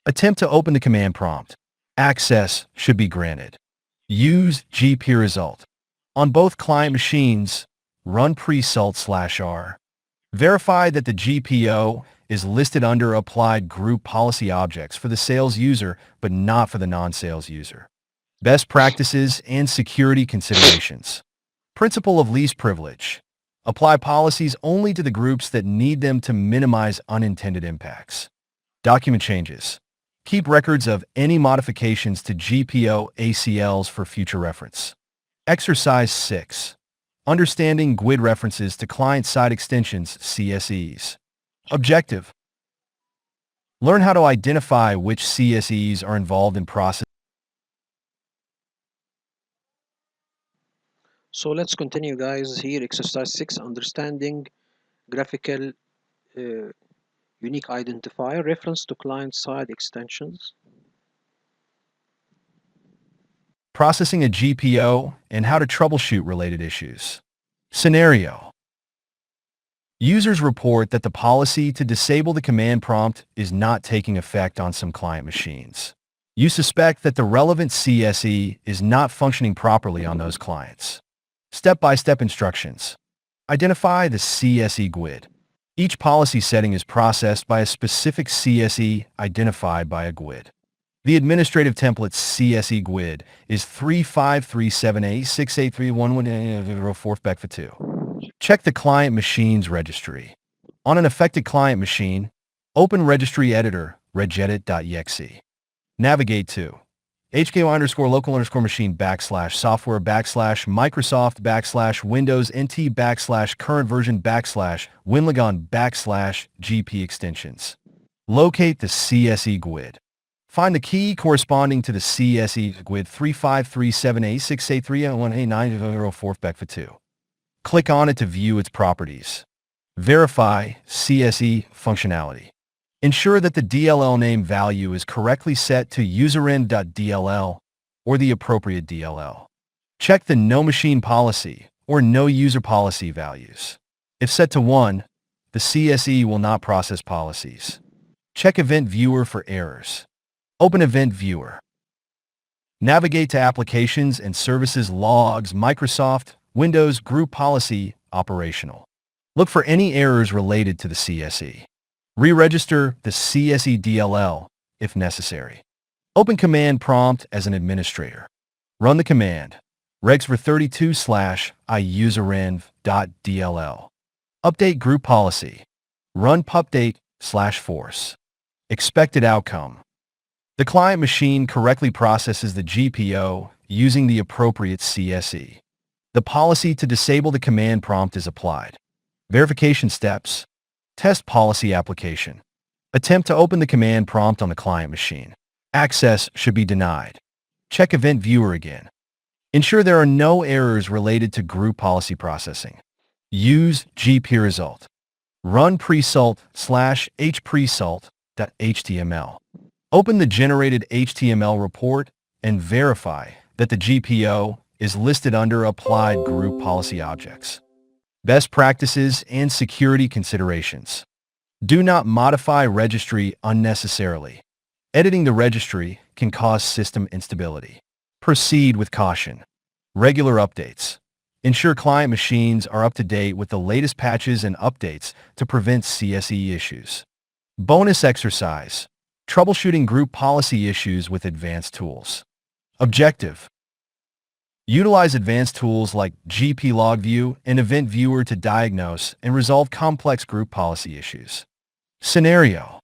Attempt to open the command prompt. Access should be granted. Use GP Result. On both client machines, run presult/r. Verify that the GPO is listed under Applied Group Policy Objects for the sales user, but not for the non-sales user. Best practices and security considerations. Principle of least privilege. Apply policies only to the groups that need them to minimize unintended impacts. Document changes. Keep records of any modifications to GPO ACLs for future reference. Exercise 6. Understanding GUID references to client-side extensions, CSEs. Objective. Learn how to identify which CSEs are involved in process. So let's continue, guys. Here, exercise 6, understanding graphical unique identifier reference to client-side extensions. Processing a GPO and how to troubleshoot related issues. Scenario. Users report that the policy to disable the command prompt is not taking effect on some client machines. You suspect that the relevant CSE is not functioning properly on those clients. Step-by-step instructions. Identify the CSE GUID. Each policy setting is processed by a specific CSE identified by a GUID. The administrative template CSE GUID is 35378683110 Check the client machine's registry. On an affected client machine, open Registry Editor, regedit.exe. Navigate to HKO_local_machine /software /Microsoft /Windows NT /current version /Winlogon /GP extensions. Locate the CSE GUID. Find the key corresponding to the CSE GUID 3537868318904 Click on it to view its properties. Verify CSE functionality. Ensure that the DLL name value is correctly set to userinv.dll or the appropriate DLL. Check the No Machine Policy or No User Policy values. If set to 1, the CSE will not process policies. Check Event Viewer for errors. Open Event Viewer. Navigate to Applications and Services Logs Microsoft Windows Group Policy Operational. Look for any errors related to the CSE. Re-register the CSE DLL if necessary. Open Command Prompt as an administrator. Run the command regsver32/iuserinv.dll. Update group policy. Run pupdate/force. Expected outcome. The client machine correctly processes the GPO using the appropriate CSE. The policy to disable the command prompt is applied. Verification steps. Test policy application. Attempt to open the command prompt on the client machine. Access should be denied. Check Event Viewer again. Ensure there are no errors related to group policy processing. Use GPResult. Run presult/hpresult.html. Open the generated HTML report and verify that the GPO is listed under Applied Group Policy Objects. Best practices and security considerations. Do not modify registry unnecessarily. Editing the registry can cause system instability. Proceed with caution. Regular updates. Ensure client machines are up to date with the latest patches and updates to prevent CSE issues. Bonus exercise. Troubleshooting group policy issues with advanced tools. Objective. Utilize advanced tools like GPLogView and Event Viewer to diagnose and resolve complex group policy issues. Scenario.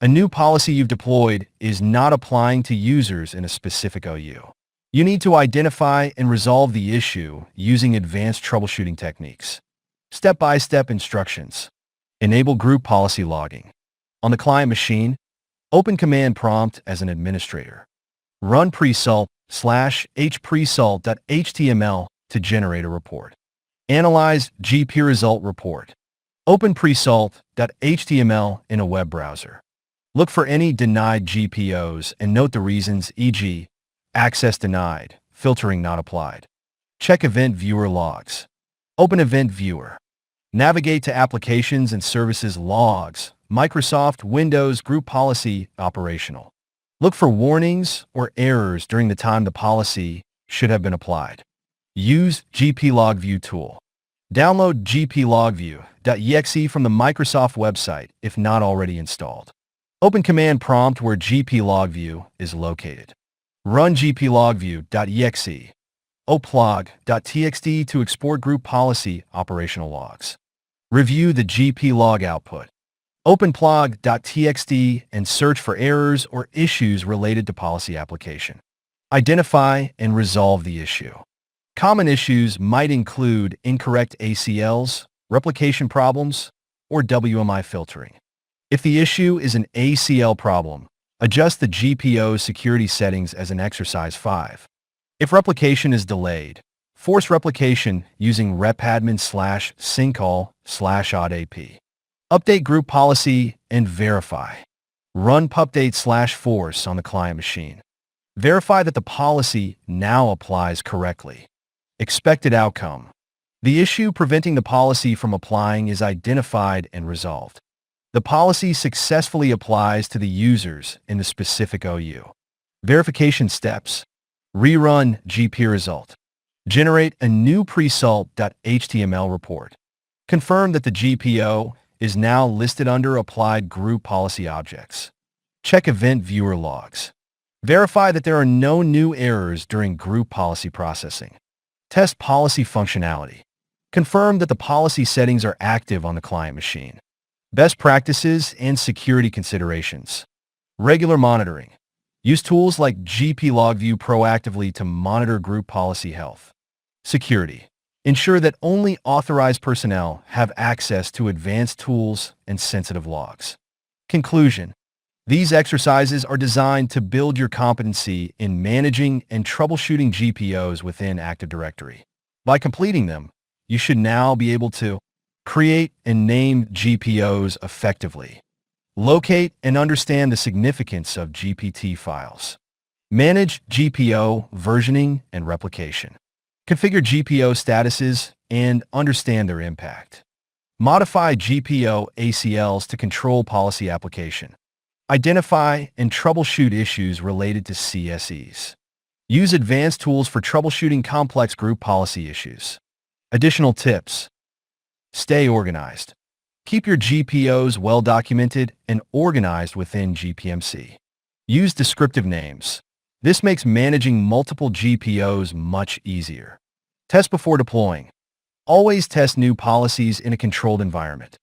A new policy you've deployed is not applying to users in a specific OU. You need to identify and resolve the issue using advanced troubleshooting techniques. Step-by-step instructions. Enable group policy logging. On the client machine, open Command Prompt as an administrator. Run presult/hpresult.html to generate a report. Analyze GPResult report. Open presult.html in a web browser. Look for any denied GPOs and note the reasons, e.g., access denied, filtering not applied. Check Event Viewer logs. Open Event Viewer. Navigate to Applications and Services Logs, Microsoft Windows Group Policy Operational. Look for warnings or errors during the time the policy should have been applied. Use GPLogView tool. Download gplogview.exe from the Microsoft website if not already installed. Open Command Prompt where GPLogView is located. Run gplogview.exe. oplog.txt to export group policy operational logs. Review the GPLog output. Open plog.txt and search for errors or issues related to policy application. Identify and resolve the issue. Common issues might include incorrect ACLs, replication problems, or WMI filtering. If the issue is an ACL problem, adjust the GPO security settings as an exercise 5. If replication is delayed, force replication using repadmin/syncall/oddap. Update group policy and verify. Run pupdate/force on the client machine. Verify that the policy now applies correctly. Expected outcome. The issue preventing the policy from applying is identified and resolved. The policy successfully applies to the users in the specific OU. Verification steps. Rerun GPResult. Generate a new presult.html report. Confirm that the GPO is now listed under Applied Group Policy Objects. Check event viewer logs. Verify that there are no new errors during group policy processing. Test policy functionality. Confirm that the policy settings are active on the client machine. Best practices and security considerations. Regular monitoring. Use tools like GP-LogView proactively to monitor group policy health. Security. Ensure that only authorized personnel have access to advanced tools and sensitive logs. Conclusion. These exercises are designed to build your competency in managing and troubleshooting GPOs within Active Directory. By completing them, you should now be able to create and name GPOs effectively, locate and understand the significance of GPT files, manage GPO versioning and replication, configure GPO statuses and understand their impact, modify GPO ACLs to control policy application, identify and troubleshoot issues related to CSEs, use advanced tools for troubleshooting complex group policy issues. Additional tips. Stay organized. Keep your GPOs well documented and organized within GPMC. Use descriptive names. This makes managing multiple GPOs much easier. Test before deploying. Always test new policies in a controlled environment.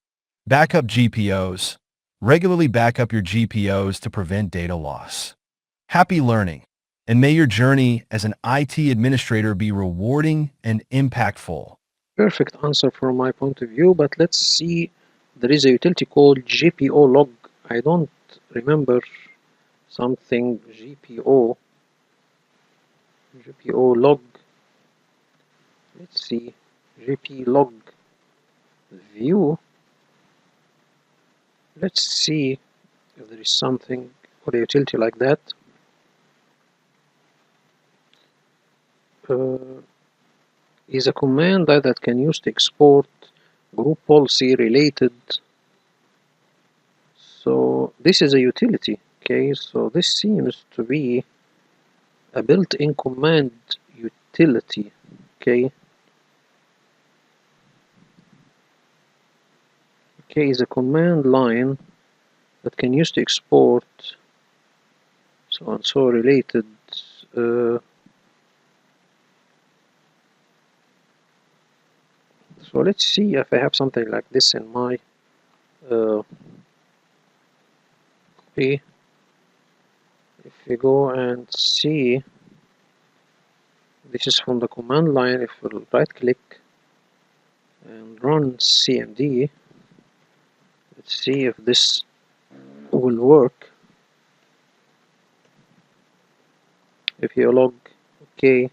Backup GPOs. Regularly back up your GPOs to prevent data loss. Happy learning, and may your journey as an IT administrator be rewarding and impactful. Perfect answer from my point of view, but let's see. There is a utility called GPO log. I don't remember something GPO log. Let's see, GP log view. Let's see if there is something or a utility like that. Is a command that can use to export group policy related. So this is a utility. Okay, so this seems to be a built-in command utility. Okay, is a command line that can use to export so and so related. So let's see if I have something like this in my copy. If we go and see, this is from the command line. If we'll right click and run CMD, let's see if this will work. If you log, okay,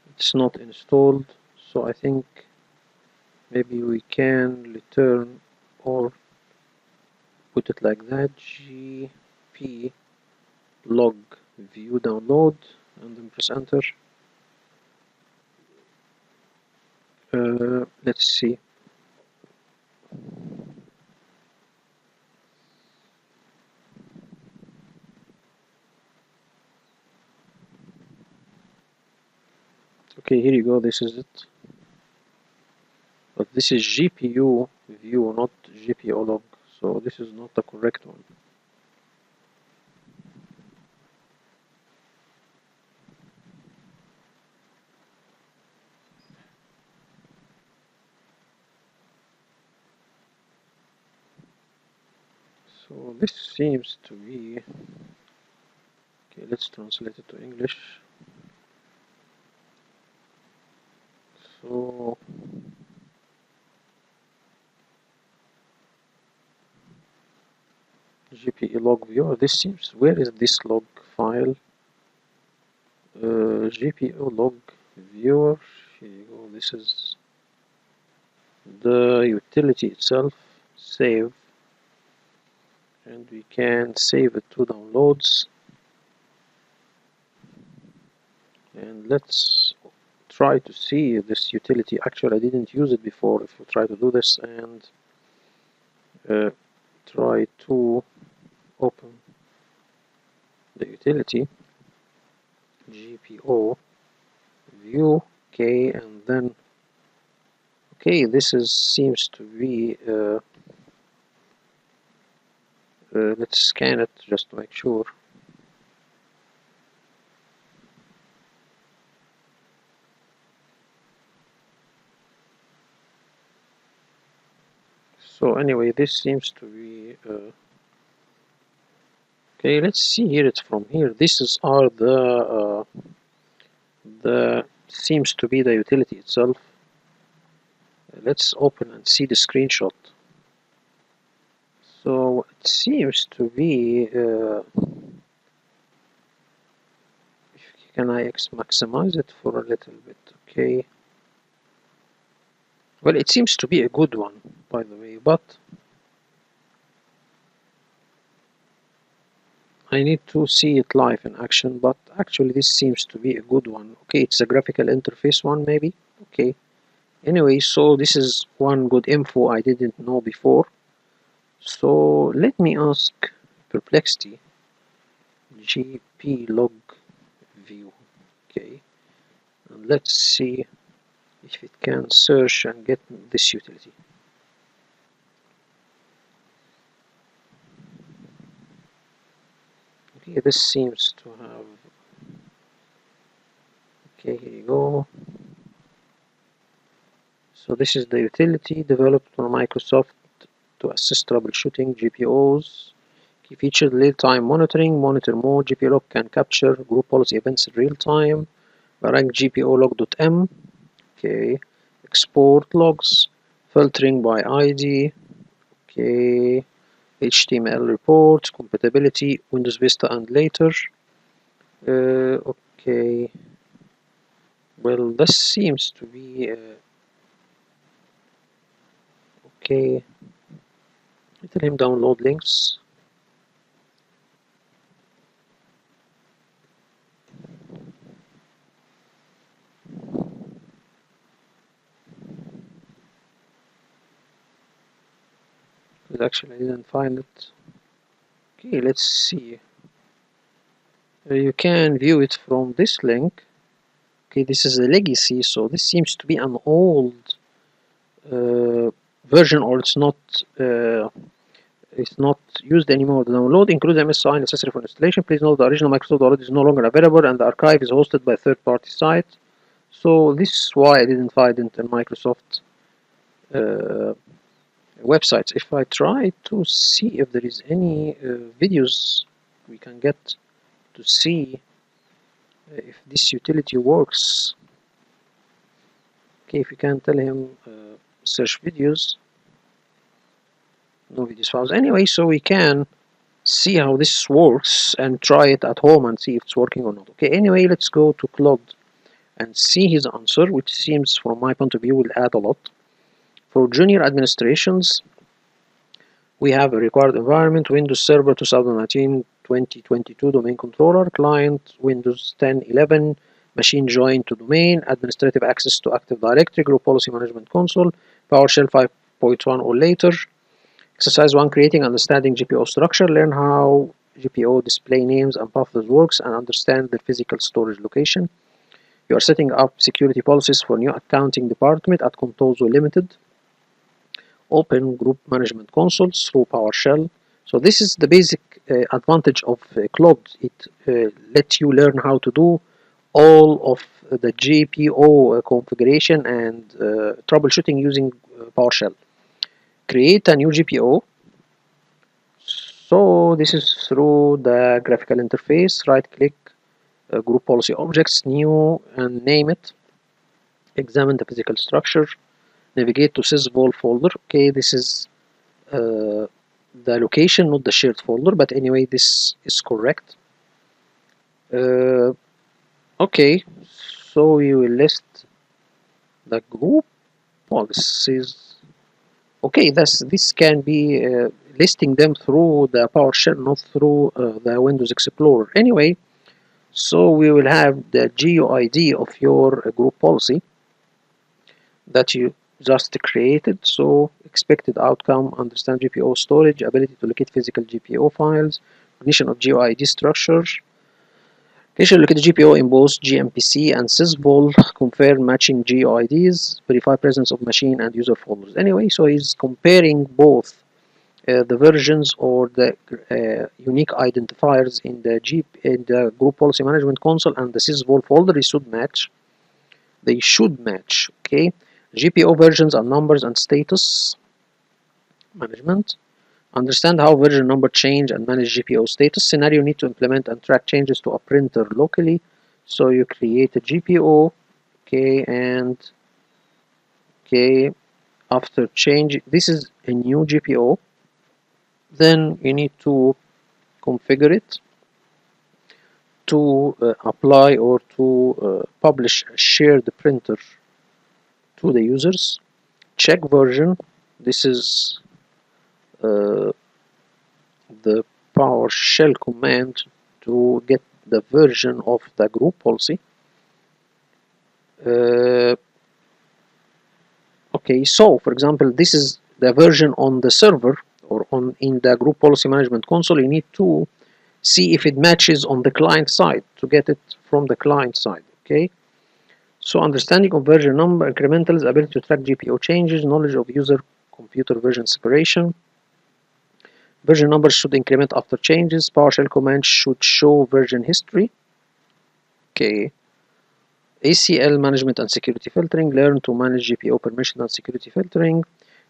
it's not installed, so I think maybe we can return or put it like that, GP log view download, and then press enter. Let's see. Okay, here you go, this is it. But this is GPU view, not GPO log, so this is not the correct one. So this seems to be, okay, let's translate it to English. So GPE log viewer, this seems, where is this log file? GPO log viewer, here you go, this is the utility itself, save, and we can save it to downloads, and let's try to see this utility. Actually, I didn't use it before. If we try to do this and try to open the utility GPO view, okay, and then okay, this is seems to be Let's scan it just to make sure. So anyway, this seems to be okay. Let's see here. It's from here. This are the seems to be the utility itself. Let's open and see the screenshot. So it seems to be. Can I maximize it for a little bit? Okay. Well, it seems to be a good one, by the way, but I need to see it live in action. But actually, this seems to be a good one. Okay, it's a graphical interface one, maybe. Okay. Anyway, so this is one good info I didn't know before. So let me ask Perplexity GP log view. Okay, and let's see if it can search and get this utility. Okay, this seems to have. Okay, here you go. So this is the utility developed by Microsoft to assist troubleshooting GPOs. Key feature: real-time monitoring, monitor mode. GPO log can capture group policy events in real time. Rank GPO log.m. Okay, export logs, filtering by ID. Okay, HTML reports, compatibility, Windows Vista and later. Okay, well, this seems to be okay. Tell him download links. But actually, I didn't find it. Okay, let's see. You can view it from this link. Okay, this is a legacy, so this seems to be an old version, or it's not used anymore. The download includes MSI necessary for installation. Please note the original Microsoft download is no longer available, and the archive is hosted by a third-party site. So this is why I didn't find it in Microsoft websites. If I try to see if there is any videos we can get to see if this utility works. Okay, if you can tell him search videos, no videos files. Anyway, so we can see how this works and try it at home and see if it's working or not. Okay, anyway, let's go to Claude and see his answer, which seems from my point of view will add a lot. For junior administrations, we have a required environment: Windows Server 2019-2022 domain controller, client Windows 10-11, machine joined to domain, administrative access to Active Directory, group policy management console, PowerShell 5.1 or later. Exercise 1, creating understanding GPO structure. Learn how GPO display names and paths works and understand the physical storage location. You are setting up security policies for new accounting department at Contoso Limited. Open group management consoles through PowerShell. So this is the basic advantage of Claude. It lets you learn how to do all of the GPO configuration and troubleshooting using PowerShell. Create a new GPO. So this is through the graphical interface. Right click, group policy objects, new, and name it. Examine the physical structure. Navigate to sysvol folder. Okay, this is the location, not the shared folder, but anyway, this is correct. Okay, so we will list the group policies. Okay, this can be listing them through the PowerShell, not through the Windows Explorer. Anyway, so we will have the GUID of your group policy that you just created. So expected outcome: understand GPO storage, ability to locate physical GPO files, recognition of GUID structure, occasion locate GPO in both gMPC and sysvol, confirm matching GUIDs, verify presence of machine and user folders. Anyway, so he's comparing both the versions or the unique identifiers in the group policy management console and the sysvol folder should match. They should match. Okay, GPO versions and numbers and status management. Understand how version number change and manage GPO status. Scenario: need to implement and track changes to a printer locally. So you create a GPO, okay, and okay, after change, this is a new GPO. Then you need to configure it to apply or to publish a shared printer to the users. Check version. This is the PowerShell command to get the version of the group policy. Okay, so for example, this is the version on the server or in the group policy management console. You need to see if it matches on the client side to get it from the client side. Okay, so understanding of version number, incrementals, ability to track GPO changes, knowledge of user computer version separation. Version numbers should increment after changes. PowerShell commands should show version history. Okay. ACL management and security filtering. Learn to manage GPO permission and security filtering.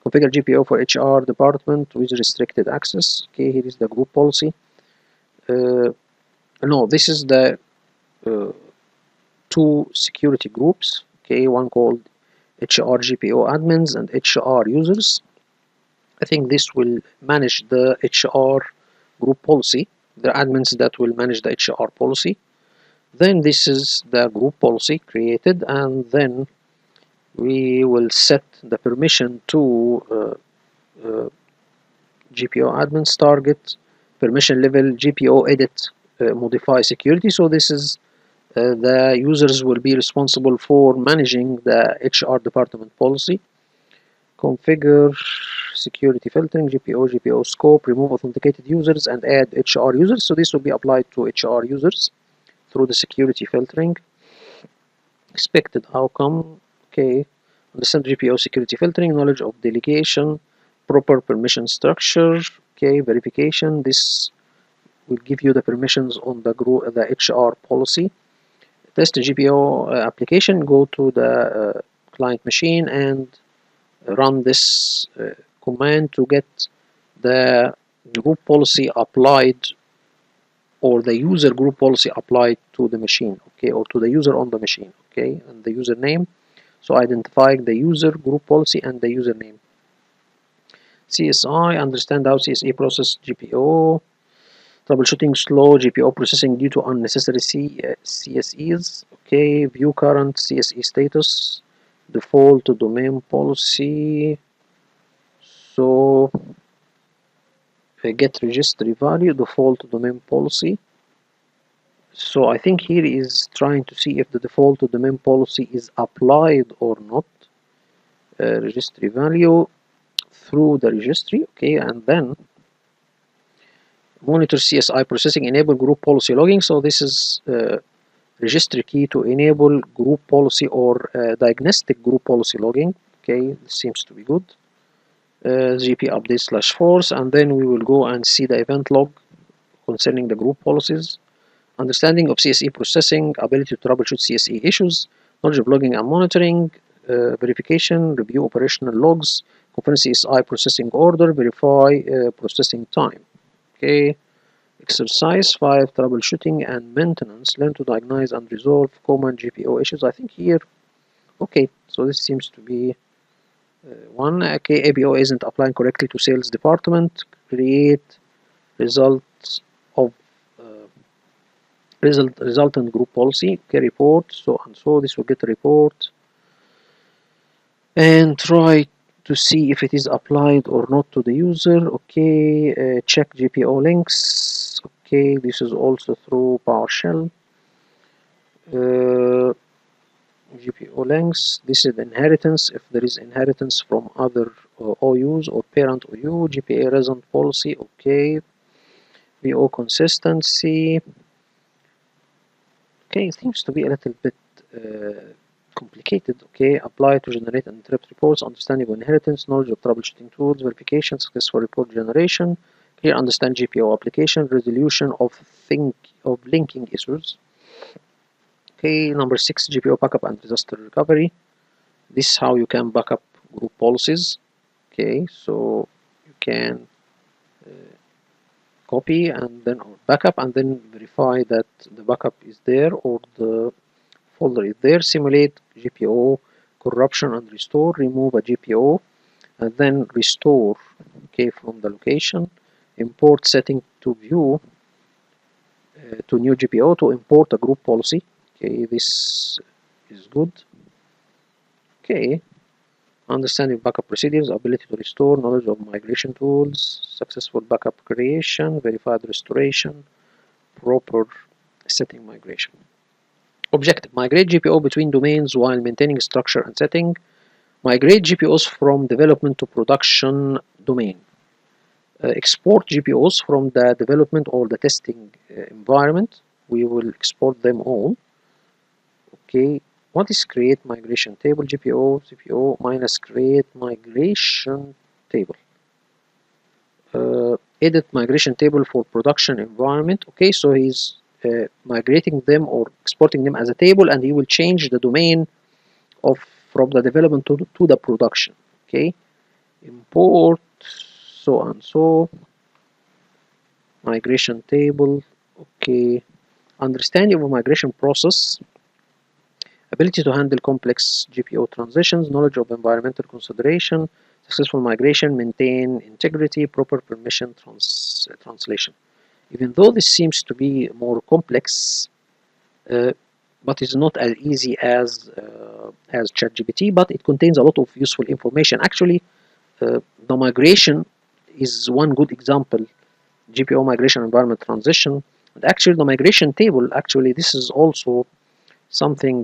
Configure GPO for HR department with restricted access. Okay, here is the group policy. No, this is the two security groups. Okay, one called HR GPO admins and HR users. I think this will manage the HR group policy, the admins that will manage the HR policy. Then this is the group policy created, and then we will set the permission to GPO admins target, permission level, GPO edit, modify security. So this is the users will be responsible for managing the HR department policy. Configure security filtering, GPO scope, remove authenticated users and add HR users. So this will be applied to HR users through the security filtering. Expected outcome. Okay, understand GPO security filtering, knowledge of delegation, proper permission structure. Okay, verification. This will give you the permissions on the group, the HR policy. Test the GPO application. Go to the client machine and run this command to get the group policy applied or the user group policy applied to the machine, okay, or to the user on the machine, okay, and the username. So identifying the user group policy and the username. CSI, understand how CSE process GPO. Troubleshooting slow GPO processing due to unnecessary CSEs. Okay, view current CSE status. Default domain policy. So get registry value, default domain policy. So I think here is trying to see if the default domain policy is applied or not. Registry value through the registry, okay, and then monitor CSI processing, enable group policy logging. So this is registry key to enable group policy or diagnostic group policy logging. Okay, this seems to be good. GP update / force, and then we will go and see the event log concerning the group policies. Understanding of CSE processing, ability to troubleshoot CSE issues, knowledge of logging and monitoring, verification, review operational logs, confirm CSI processing order, verify processing time. Okay. Exercise 5, troubleshooting and maintenance. Learn to diagnose and resolve common GPO issues. I think here, okay, so this seems to be one. Okay, APO isn't applying correctly to sales department. Create results of resultant group policy. Okay, report, so and so. This will get a report and try to see if it is applied or not to the user. Okay, check GPO links. Okay, this is also through PowerShell. GPO links. This is inheritance. If there is inheritance from other OUs or parent OU, GPA result policy. Okay, VO consistency. Okay, it seems to be a little bit complicated. Okay, apply to generate and interpret reports, understanding of inheritance, knowledge of troubleshooting tools, verification, successful report generation, clear understand GPO application, resolution of linking issues. Okay, number 6, GPO backup and disaster recovery. This is how you can back up group policies. Okay, so you can copy and then or backup and then verify that the backup is there or the folder is there, simulate GPO corruption and restore, remove a GPO and then restore, okay, from the location, import setting to view to new GPO to import a group policy. Okay, this is good. Okay, understanding backup procedures, ability to restore, knowledge of migration tools, successful backup creation, verified restoration, proper setting migration. Objective: migrate GPO between domains while maintaining structure and setting. Migrate GPOs from development to production domain. Export GPOs from the development or the testing environment. We will export them all. Okay, what is create migration table? GPO minus create migration table. Edit migration table for production environment. Okay, so he's migrating them or exporting them as a table, and he will change the domain of from the development to the production. Okay, import so and so migration table. Okay, understanding of a migration process, ability to handle complex GPO transitions, knowledge of environmental consideration, successful migration, maintain integrity, proper permission translation. Even though this seems to be more complex, but it's not as easy as ChatGPT, but it contains a lot of useful information. Actually, the migration is one good example, GPO migration environment transition. And actually, the migration table, actually, this is also something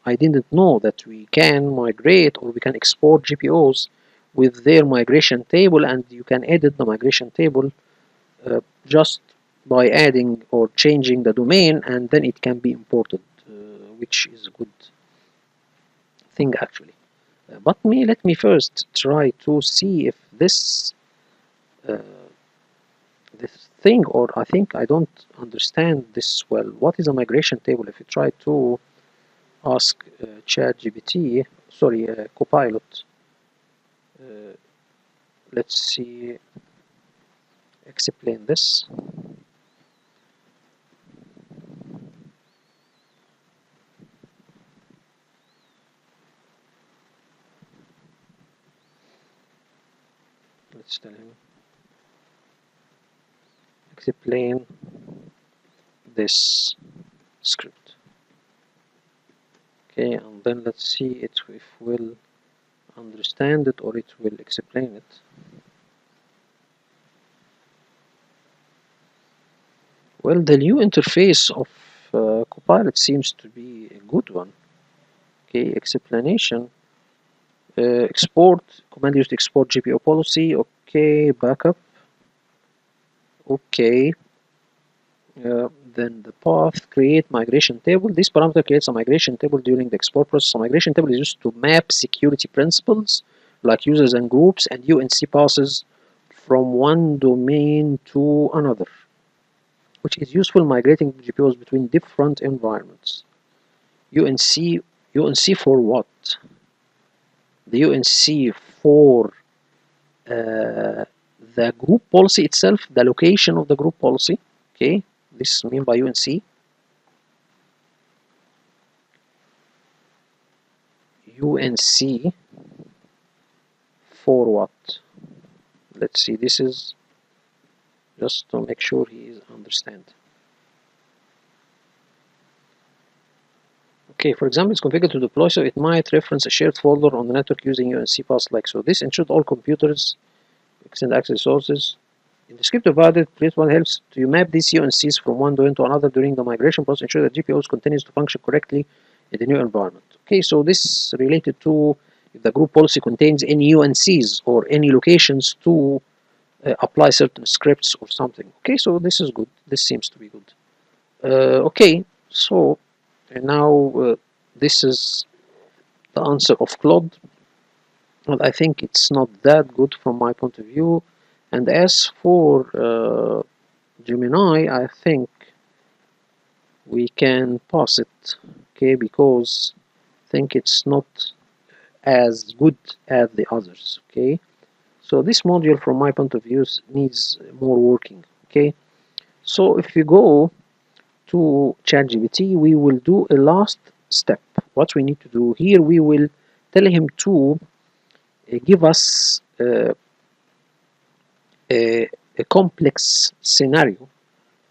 I didn't know, that we can migrate or we can export GPOs with their migration table, and you can edit the migration table just by adding or changing the domain, and then it can be imported, which is a good thing actually. But let me first try to see if this thing, or I think I don't understand this well. What is a migration table? If you try to ask ChatGPT, sorry, Copilot, let's see, explain this. Let's tell him, explain this script. Okay, and then let's see it if we'll understand it or it will explain it. Well, the new interface of Copilot seems to be a good one. Okay, explanation, export, command used to export GPO policy. Okay, backup. Okay, then the path, create migration table. This parameter creates a migration table during the export process. A migration table is used to map security principles like users and groups and UNC passes from one domain to another, which is useful migrating GPOs between different environments. UNC for what? The UNC for the group policy itself, the location of the group policy. Okay, this is meant by UNC. UNC for what? Let's see, this is just to make sure he understand. Okay, for example, it's configured to deploy, so it might reference a shared folder on the network using UNC path like so. This ensures all computers extend access resources. In the script provided, one helps to map these UNCs from one domain to another during the migration process, ensure that GPOs continues to function correctly in the new environment. Okay, so this is related to if the group policy contains any UNCs or any locations to apply certain scripts or something. Okay, so this is good. This seems to be good. Okay, so now this is the answer of Claude. Well, I think it's not that good from my point of view. And as for Gemini, I think we can pass it, okay, because I think it's not as good as the others, okay. So this module from my point of view needs more working, okay. So if you go to ChatGPT, we will do a last step. What we need to do here, we will tell him to give us a complex scenario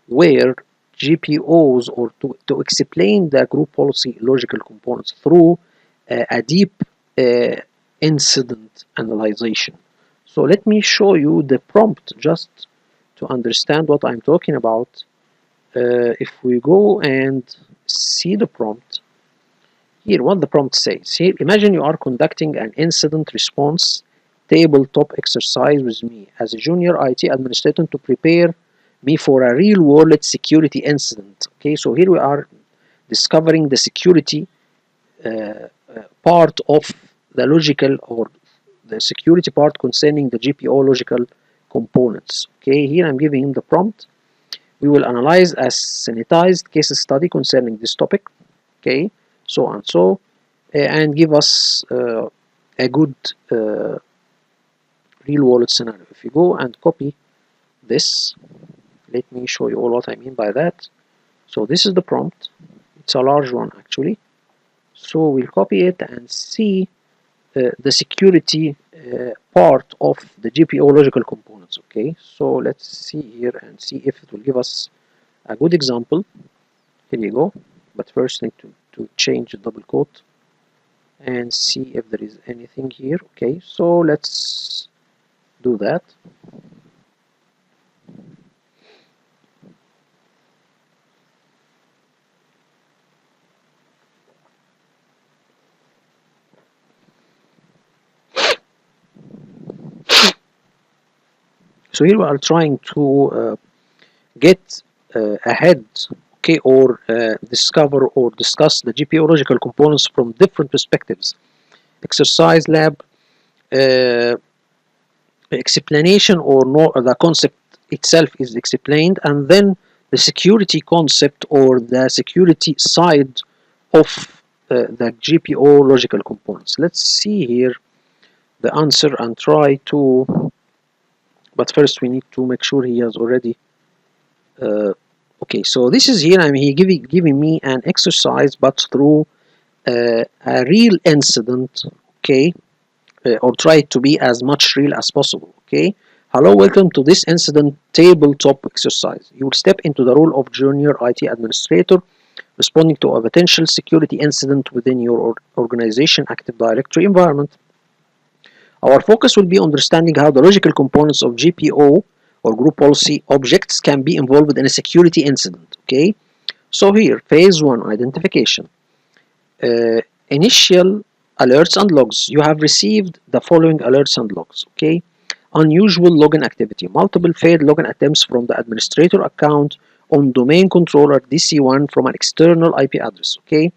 where GPOs, or to explain the group policy logical components through a deep incident analyzation. So let me show you the prompt just to understand what I'm talking about. If we go and see the prompt, here what the prompt says. Here, imagine you are conducting an incident response tabletop exercise with me as a junior IT administrator to prepare me for a real world security incident. Okay, so here we are discovering the security part of the logical, or the security part concerning the GPO logical components. Okay, here I'm giving him the prompt. We will analyze a sanitized case study concerning this topic. Okay, so and so, and give us a good real world scenario. If you go and copy this, let me show you all what I mean by that. So this is the prompt. It's a large one actually. So we'll copy it and see the security part of the GPO logical components. Okay, so let's see here and see if it will give us a good example. Here you go. But first need to change the double quote and see if there is anything here. Okay, so let's do that. So here we are trying to get ahead, okay, or discover or discuss the GPO logical components from different perspectives. Exercise lab, explanation, or no, the concept itself is explained, and then the security concept or the security side of the GPO logical components. Let's see here the answer and try to, but first we need to make sure he has already okay, so this is here. I mean, he giving me an exercise, but through a real incident, okay, or try to be as much real as possible. Okay, hello, welcome to this incident tabletop exercise. You will step into the role of junior IT administrator, responding to a potential security incident within your organization Active Directory environment. Our focus will be understanding how the logical components of GPO or group policy objects can be involved in a security incident. Okay, so here, phase 1, identification. Initial alerts and logs. You have received the following alerts and logs. Okay, unusual login activity, multiple failed login attempts from the administrator account on domain controller DC1 from an external IP address. Okay,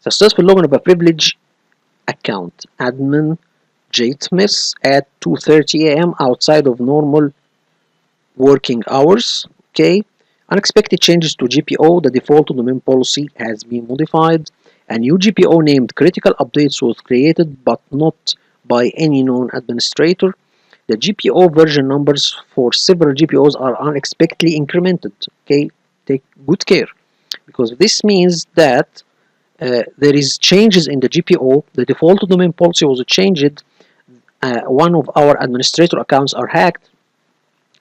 successful login of a privilege account, admin JTMIS at 2:30 a.m. outside of normal working hours. Okay, unexpected changes to GPO. The default domain policy has been modified. A new GPO named critical updates was created, but not by any known administrator. The GPO version numbers for several GPOs are unexpectedly incremented. Okay, take good care, because this means that there is changes in the GPO. The default domain policy was changed. One of our administrator accounts are hacked.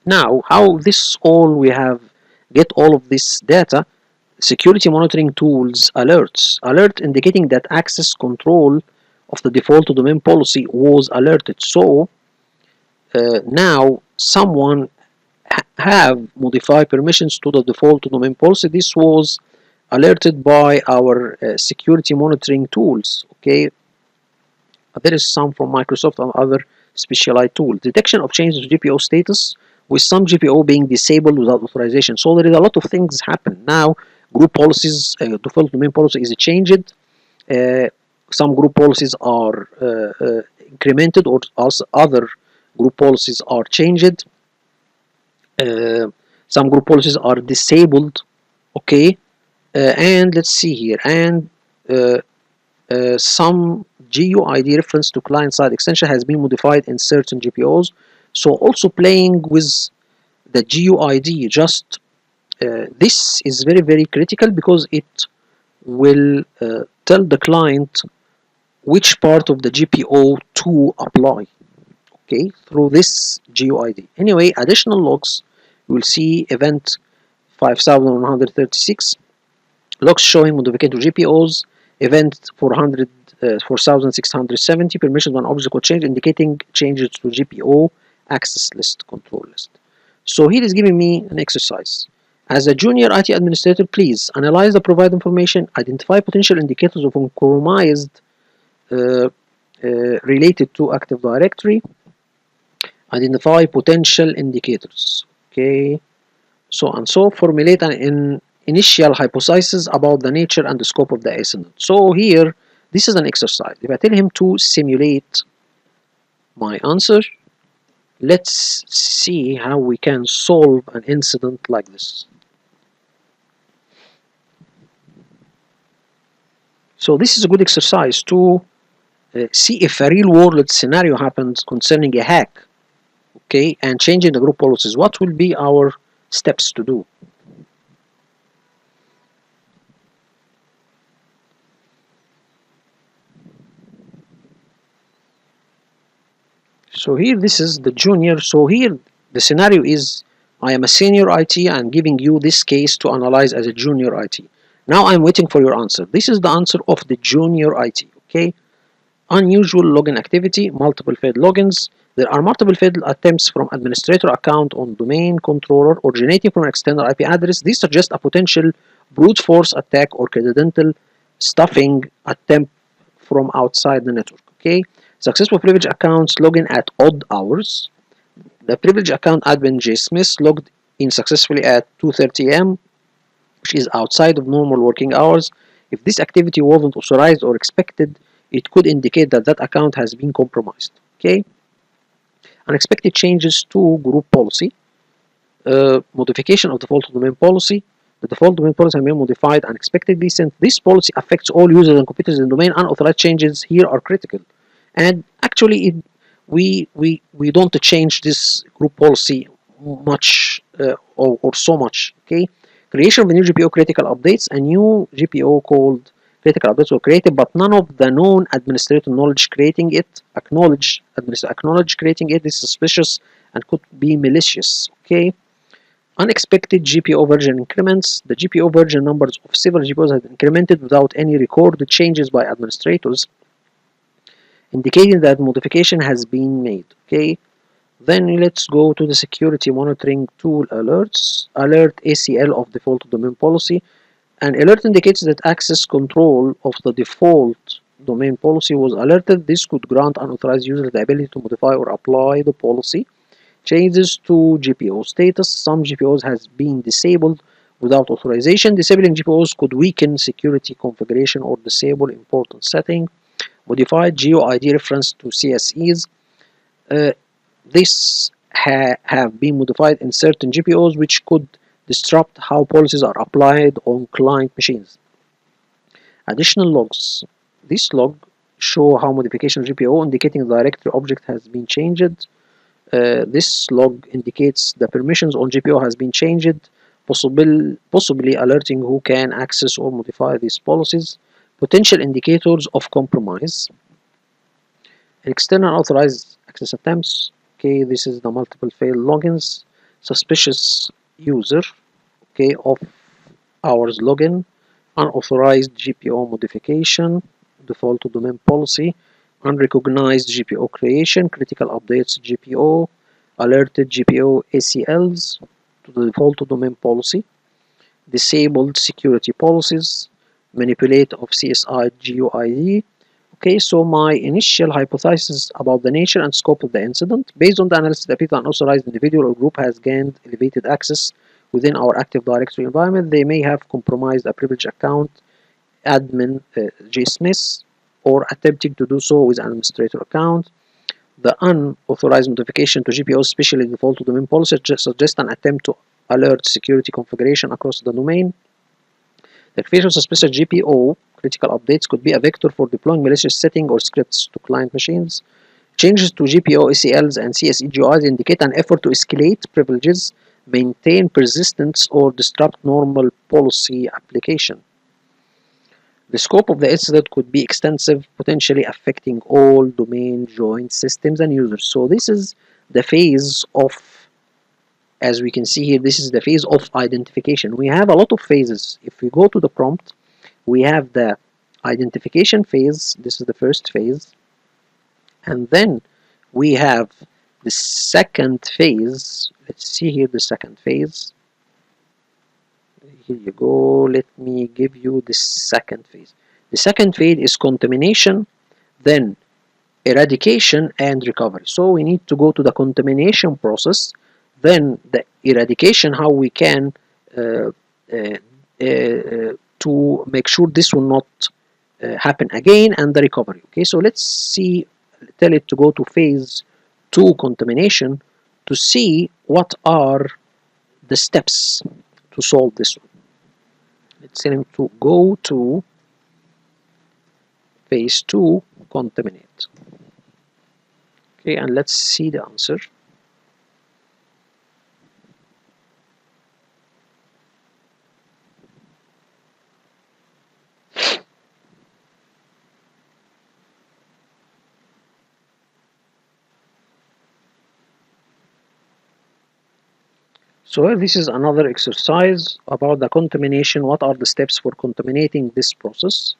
Now, how this all we have get all of this data? Security monitoring tools alert indicating that access control of the default domain policy was alerted. So now someone have modified permissions to the default domain policy. This was alerted by our security monitoring tools. Okay, there is some from Microsoft and other specialized tools. Detection of changes to GPO status, with some GPO being disabled without authorization. So there is a lot of things happen now. Group policies, default domain policy is changed. some group policies are incremented, or also other group policies are changed. Some group policies are disabled. Okay, and let's see here, and some GUID reference to client-side extension has been modified in certain GPOs. So also playing with the GUID, just this is very critical, because it will tell the client which part of the GPO to apply, okay, through this GUID. Anyway, additional logs, you will see event 5136, logs showing modification to GPOs, event 4670, permissions on object code change, indicating changes to GPO access list, control list. So here is giving me an exercise. As a junior IT administrator, please analyze the provided information, identify potential indicators of compromised related to Active Directory, identify potential indicators, okay, so and so, formulate an initial hypothesis about the nature and the scope of the incident. So here, this is an exercise. If I tell him to simulate my answer, let's see how we can solve an incident like this. So this is a good exercise to see if a real world scenario happens concerning a hack, okay, and changing the group policies. What will be our steps to do? So here, this is the junior. So here, the scenario is, I am a senior IT. I'm giving you this case to analyze as a junior IT. Now I'm waiting for your answer. This is the answer of the junior IT, okay? Unusual login activity, multiple failed logins. There are multiple failed attempts from administrator account on domain controller originating from an external IP address. These suggest a potential brute force attack or accidental stuffing attempt from outside the network, okay? Successful privileged accounts login at odd hours. The privileged account admin J. Smith logged in successfully at 2:30 a.m., which is outside of normal working hours. If this activity wasn't authorized or expected, it could indicate that that account has been compromised. Okay. Unexpected changes to group policy. Modification of default domain policy. The default domain policy has been modified unexpectedly. Since this policy affects all users and computers in the domain, unauthorized changes here are critical. And actually, we don't change this group policy much or so much. Okay. Creation of a new GPO critical updates. A new GPO called critical updates were created, but none of the known administrator knowledge creating it. Acknowledge creating it is suspicious and could be malicious. Okay. Unexpected GPO version increments. The GPO version numbers of several GPOs have incremented without any recorded changes by administrators, indicating that modification has been made. Okay. Then let's go to the security monitoring tool alerts. Alert ACL of default domain policy. An alert indicates that access control of the default domain policy was alerted. This could grant unauthorized users the ability to modify or apply the policy. Changes to GPO status. Some GPOs has been disabled without authorization. Disabling GPOs could weaken security configuration or disable important setting. Modified GUID reference to CSEs. This have been modified in certain GPOs, which could disrupt how policies are applied on client machines. Additional logs. This log show how modification of GPO indicating the directory object has been changed. This log indicates the permissions on GPO has been changed, possibly alerting who can access or modify these policies. Potential indicators of compromise. External authorized access attempts. Okay, this is the multiple failed logins. Suspicious user, okay, of hours login. Unauthorized GPO modification. Default to domain policy. Unrecognized GPO creation. Critical updates GPO. Alerted GPO ACLs to the default to domain policy. Disabled security policies. Manipulate of CSI GUID. Okay, so my initial hypothesis about the nature and scope of the incident, based on the analysis that an unauthorized individual or group has gained elevated access within our Active Directory environment, they may have compromised a privileged account admin J. Smith. or attempting to do so with an administrator account. The unauthorized notification to GPOs, especially default to domain policy, suggests an attempt to alert security configuration across the domain. The creation of suspicious GPO critical updates could be a vector for deploying malicious settings or scripts to client machines. Changes to GPO ACLs and CSEGIs indicate an effort to escalate privileges, maintain persistence, or disrupt normal policy application. The scope of the incident could be extensive, potentially affecting all domain joint systems and users. So this is the phase of, as we can see here, this is the phase of identification. We have a lot of phases. If we go to the prompt, we have the identification phase. This is the first phase. And then we have the second phase. Let's see here the second phase. Here you go. Let me give you the second phase. The second phase is contamination, then eradication and recovery. So we need to go to the contamination process, then the eradication, how we can to make sure this will not happen again, and the recovery. Okay, so let's see, tell it to go to phase 2 contamination to see what are the steps to solve this one. Let's tell him to go to phase 2 contaminate. Okay, and let's see the answer. So this is another exercise about the contamination. What are the steps for contaminating this process?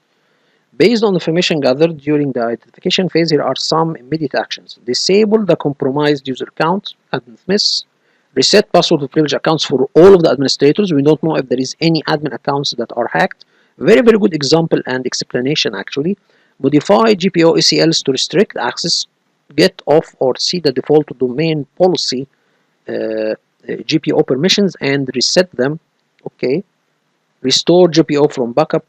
Based on information gathered during the identification phase, here are some immediate actions. Disable the compromised user account, admin miss. Reset password to privileged accounts for all of the administrators. We don't know if there is any admin accounts that are hacked. Very, very good example and explanation actually. Modify GPO ACLs to restrict access, get off or see the default domain policy GPO permissions and reset them. Okay. Restore GPO from backup.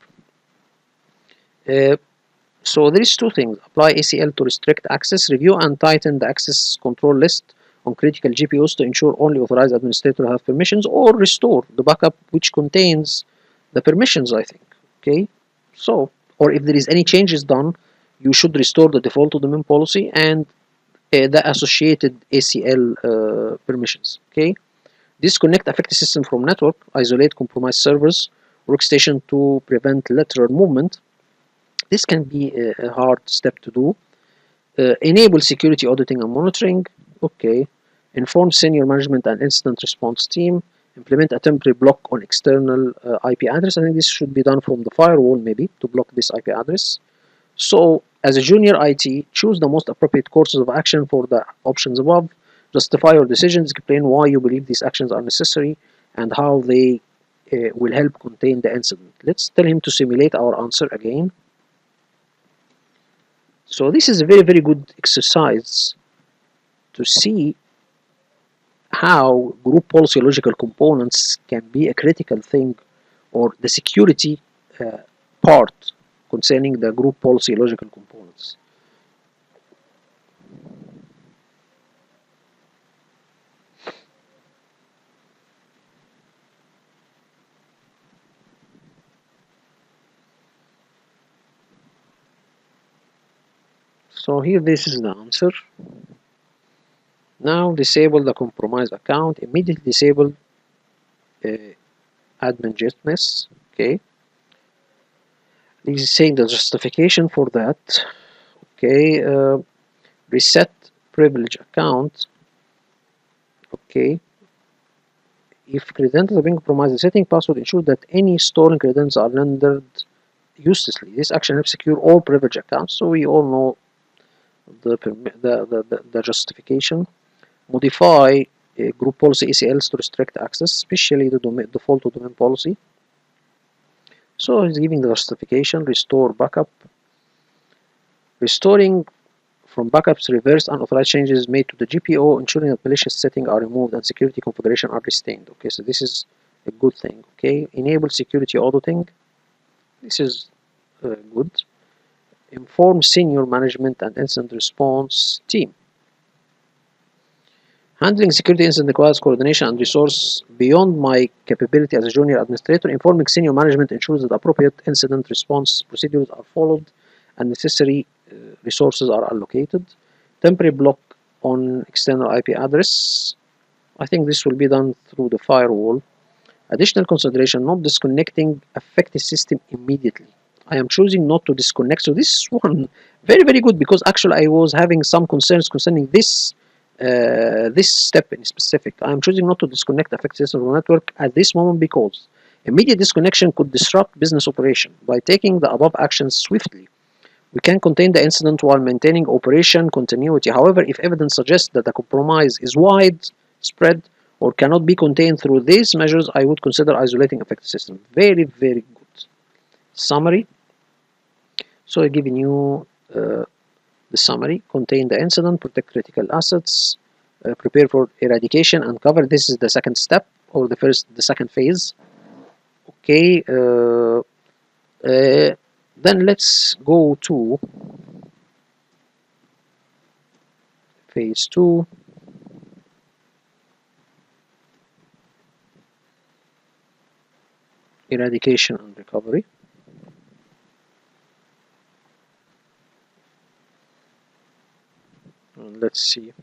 So there is two things. Apply ACL to restrict access. Review and tighten the access control list on critical GPOs to ensure only authorized administrators have permissions, or restore the backup which contains the permissions, I think. Okay. So, or if there is any changes done, you should restore the default domain policy and the associated ACL permissions. Okay. Disconnect affected system from network. Isolate compromised servers, workstation to prevent lateral movement. This can be a hard step to do. Enable security auditing and monitoring. Okay. Inform senior management and incident response team. Implement a temporary block on external IP address. I think this should be done from the firewall maybe to block this IP address. So as a junior IT, choose the most appropriate courses of action for the options above. Justify your decisions, explain why you believe these actions are necessary and how they will help contain the incident. Let's tell him to simulate our answer again. So this is a very, very good exercise to see how group policy logical components can be a critical thing, or the security part concerning the group policy logical components. So here this is the answer. Now disable the compromised account. Immediately disable admin JetMess. Okay. This is saying the justification for that. Okay. Reset privilege account. Okay. If credentials are being compromised, the setting password ensure that any stolen credentials are rendered uselessly. This action helps secure all privilege accounts. So we all know the justification. Modify group policy ACLs to restrict access, especially the default to domain policy. So it's giving the justification. Restore backup. Restoring from backups reverse unauthorized changes made to the GPO, ensuring that malicious settings are removed and security configuration are retained. Okay, so this is a good thing. Okay, enable security auditing. This is good. Inform senior management and incident response team. Handling security incident requires coordination and resource beyond my capability as a junior administrator. Informing senior management ensures that appropriate incident response procedures are followed and necessary resources are allocated. Temporary block on external IP address. I think this will be done through the firewall. Additional consideration, not disconnecting affected system immediately. I am choosing not to disconnect. So this one, very good, because actually I was having some concerns concerning this step in specific. I am choosing not to disconnect affected system from the network at this moment because immediate disconnection could disrupt business operation. By taking the above actions swiftly, we can contain the incident while maintaining operation continuity. However, if evidence suggests that the compromise is widespread or cannot be contained through these measures, I would consider isolating affected system. Very good. Summary. So I'm giving you the summary. Contain the incident, protect critical assets, prepare for eradication and cover. This is the second step, or the second phase. Okay. Then let's go to phase 2. Eradication and recovery. And let's see.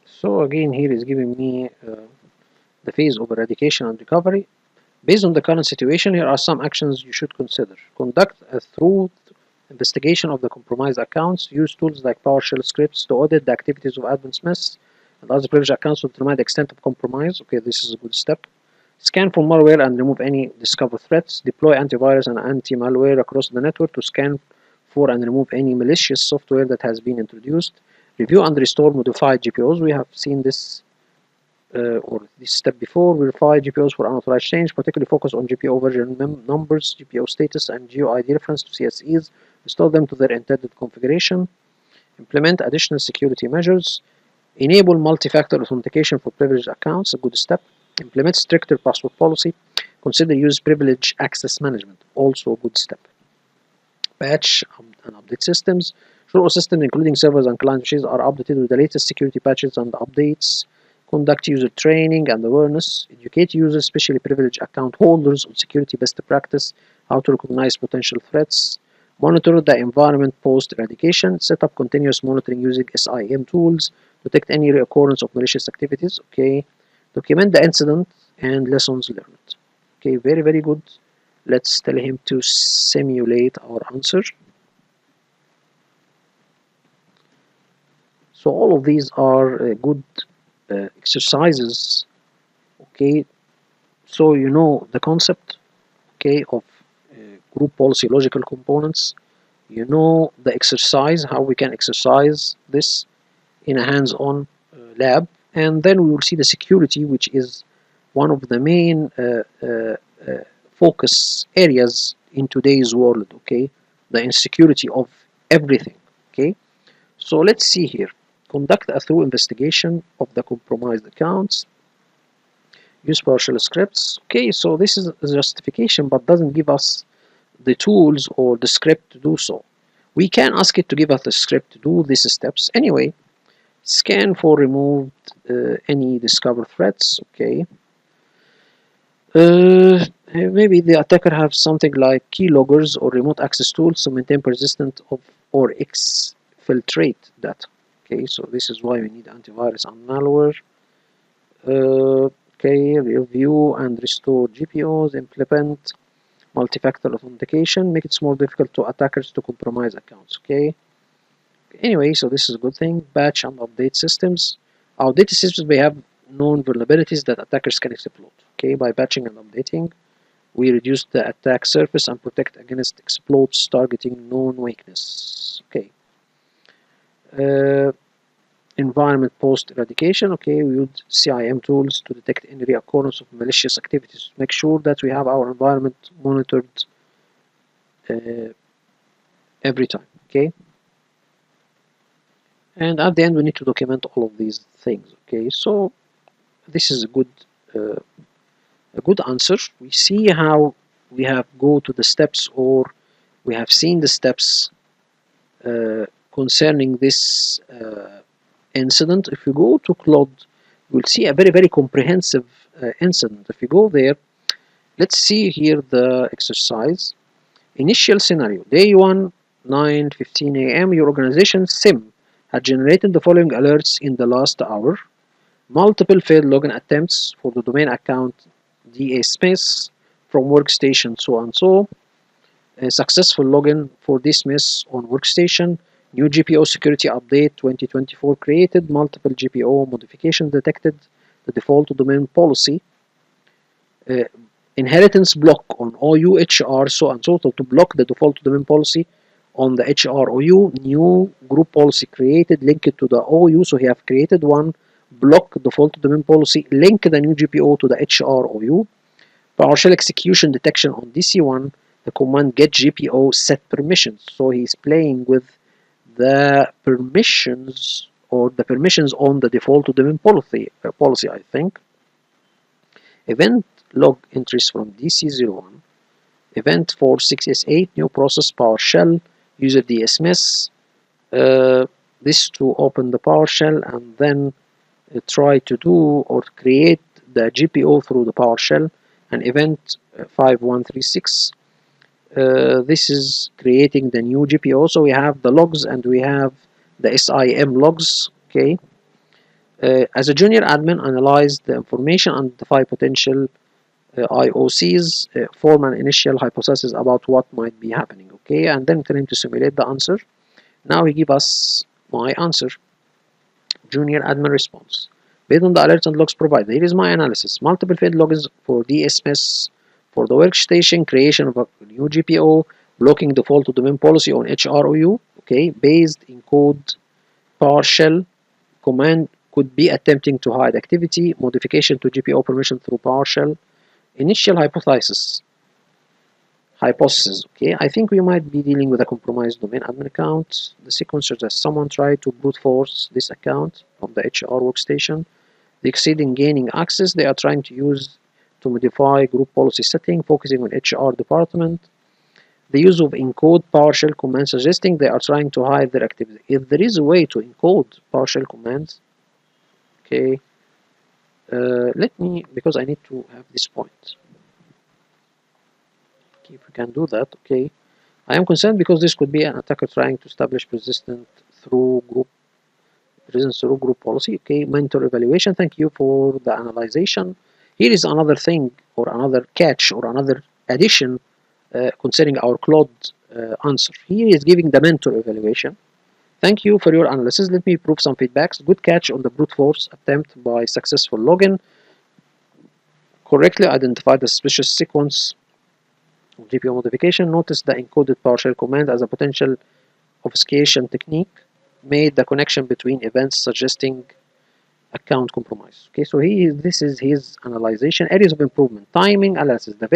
So again, here is giving me the phase of eradication and recovery. Based on the current situation, here are some actions you should consider. Conduct a thorough investigation of the compromised accounts. Use tools like PowerShell scripts to audit the activities of admin Smith and other privileged accounts to determine the extent of compromise. Okay, this is a good step. Scan for malware and remove any discovered threats. Deploy antivirus and anti-malware across the network to scan for and remove any malicious software that has been introduced. Review and restore modified GPOs. We have seen this or this step before. Verify GPOs for unauthorized change, particularly focus on GPO version numbers, GPO status, and GeoID reference to CSEs. Restore them to their intended configuration. Implement additional security measures. Enable multi-factor authentication for privileged accounts, a good step. Implement stricter password policy. Consider use privilege access management, also a good step. Patch and update systems. Sure all systems, including servers and client machines, are updated with the latest security patches and updates. Conduct user training and awareness. Educate users, especially privileged account holders, on security best practice, how to recognize potential threats. Monitor the environment post-eradication. Set up continuous monitoring using SIM tools. Detect any reoccurrence of malicious activities. Okay. Document the incident and lessons learned. Okay, very good. Let's tell him to simulate our answer. So all of these are good exercises. Okay, so you know the concept, okay, of group policy logical components. You know the exercise, how we can exercise this in a hands-on lab, and then we will see the security, which is one of the main focus areas in today's world. Okay, the insecurity of everything. Okay, so let's see here. Conduct a thorough investigation of the compromised accounts. Use PowerShell scripts. Okay, so this is a justification, but doesn't give us the tools or the script to do so. We can ask it to give us the script to do these steps. Anyway, scan for removed any discovered threats. Okay. Maybe the attacker have something like keyloggers or remote access tools to maintain persistent of or exfiltrate data. Okay, so this is why we need antivirus and malware. Okay, review and restore GPOs, implement multi-factor authentication, make it more difficult to attackers to compromise accounts. Okay. Anyway, so this is a good thing. Patch and update systems. Outdated systems may have known vulnerabilities that attackers can exploit. Okay, by patching and updating. We reduce the attack surface and protect against exploits targeting known weakness. Okay. Environment post eradication. Okay, we use CIM tools to detect any reoccurrence of malicious activities. Make sure that we have our environment monitored every time. Okay. And at the end, we need to document all of these things. Okay, so this is a good answer. We see how we have go to the steps, or we have seen the steps concerning this incident. If you go to Claude, you'll see a very comprehensive incident. If you go there, let's see here the exercise. Initial scenario: day 1, 9:15 a.m. Your organization SIM had generated the following alerts in the last hour: multiple failed login attempts for the domain account DA Smith from workstation so and so, a successful login for Smith on workstation, new GPO security update 2024 created, multiple GPO modifications detected, the default domain policy, inheritance block on OU HR so and so to block the default domain policy on the HR OU, new group policy created, link it to the OU, so he have created one, block default domain policy, link the new GPO to the HR OU, PowerShell execution detection on DC1, the command get GPO set permissions, so he's playing with the permissions or the permissions on the default domain policy I think. Event log entries from DC01, event 46S8, new process PowerShell, user DSMS, this to open the PowerShell and then try to do or create the GPO through the PowerShell, and event 5136, this is creating the new GPO. So we have the logs and we have the SIM logs. Okay. As a junior admin, analyze the information and identify potential IOCs, form an initial hypothesis about what might be happening. Okay, and then tell him to simulate the answer. Now he give us my answer. Junior admin response. Based on the alerts and logs provided, here is my analysis. Multiple failed logins for DSMS for the workstation, creation of a new GPO, blocking default domain policy on HROU. Okay, based in code PowerShell command could be attempting to hide activity, modification to GPO permission through PowerShell. Initial hypothesis. Okay, I think we might be dealing with a compromised domain admin account. The sequence suggests someone tried to brute force this account of the HR workstation. The exceeding gaining access they are trying to use to modify group policy setting, focusing on HR department. The use of encode PowerShell commands suggesting they are trying to hide their activity. If there is a way to encode PowerShell commands, okay, let me, because I need to have this point. Okay, if we can do that, okay. I am concerned because this could be an attacker trying to establish presence through group policy. Okay, mentor evaluation. Thank you for the analyzation. Here is another thing, or another catch, or another addition concerning our Claude answer. Here is giving the mentor evaluation. Thank you for your analysis. Let me prove some feedbacks. Good catch on the brute force attempt by successful login. Correctly identified the suspicious sequence of GPO modification. Notice the encoded PowerShell command as a potential obfuscation technique. Made the connection between events suggesting account compromise. Okay, so this is his analyzation. Areas of improvement. Timing analysis. The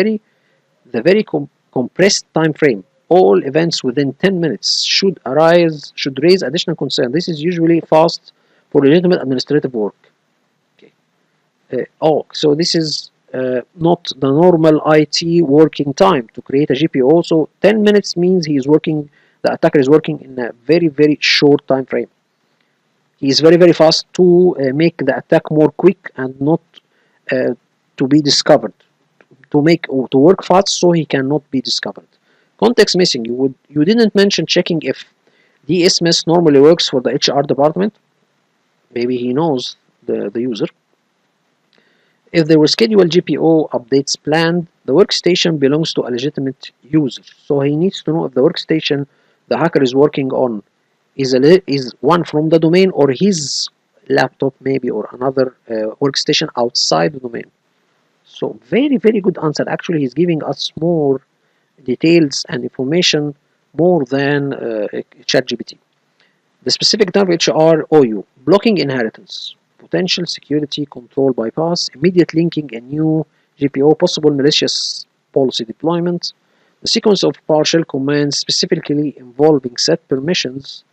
very compressed time frame. All events within 10 minutes should raise additional concern. This is usually fast for legitimate administrative work. Okay. So this is not the normal IT working time to create a GPO. So 10 minutes means the attacker is working in a very short time frame. He is very fast to make the attack more quick and not to be discovered. To work fast so he cannot be discovered. Context missing. You didn't mention checking if DSMS normally works for the HR department. Maybe he knows the user. If there were scheduled GPO updates planned, the workstation belongs to a legitimate user. So he needs to know if the workstation the hacker is working on is one from the domain, or his laptop maybe, or another workstation outside the domain. So very, very good answer. Actually, he's giving us more details and information more than ChatGPT. The specific term HR OU, blocking inheritance, potential security control bypass, immediate linking a new GPO, possible malicious policy deployment, the sequence of partial commands specifically involving set permissions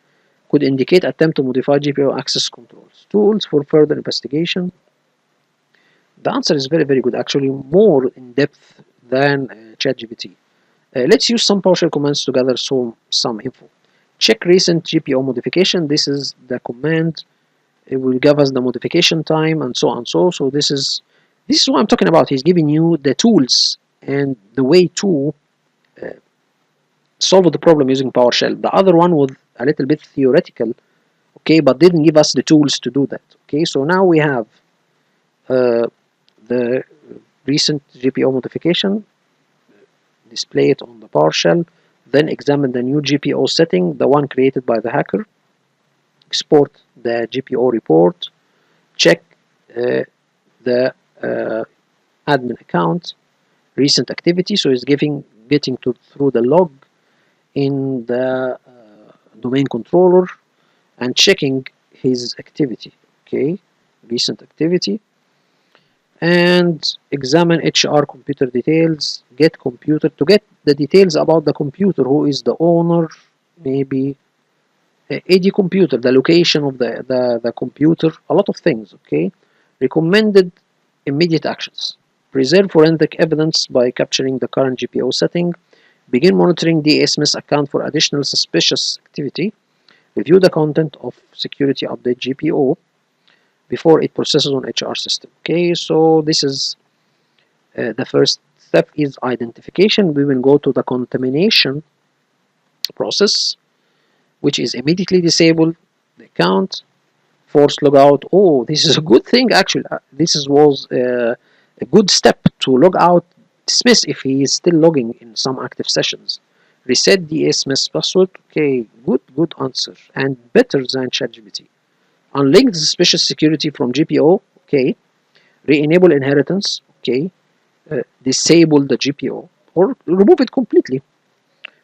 could indicate attempt to modify GPO access controls. Tools for further investigation. The answer is very, very good, actually more in depth than ChatGPT. Let's use some PowerShell commands to gather some info. Check recent GPO modification. This is the command. It will give us the modification time and so on. So this is what I'm talking about. He's giving you the tools and the way to solve the problem using PowerShell. The other one was a little bit theoretical, okay, but didn't give us the tools to do that. Okay, so now we have the recent GPO modification. Display it on the PowerShell, then examine the new GPO setting, the one created by the hacker, export the GPO report, check the admin account, recent activity, so it's getting through the log in the domain controller and checking his activity, okay, recent activity, and examine HR computer details, get computer, to get the details about the computer, who is the owner, maybe AD computer, the location of the computer, a lot of things, okay. Recommended immediate actions. Preserve forensic evidence by capturing the current GPO setting. Begin monitoring DSMS account for additional suspicious activity. Review the content of security update GPO before it processes on HR system. Okay, so this is the first step is identification. We will go to the contamination process, which is immediately disable the account, force logout. Oh, this is a good thing actually. This was a good step to log out, dismiss if he is still logging in some active sessions. Reset DSMS password. Okay, good answer and better than ChatGPT. Unlink the suspicious security from GPO. Okay. Re-enable inheritance. Okay. Disable the GPO or remove it completely.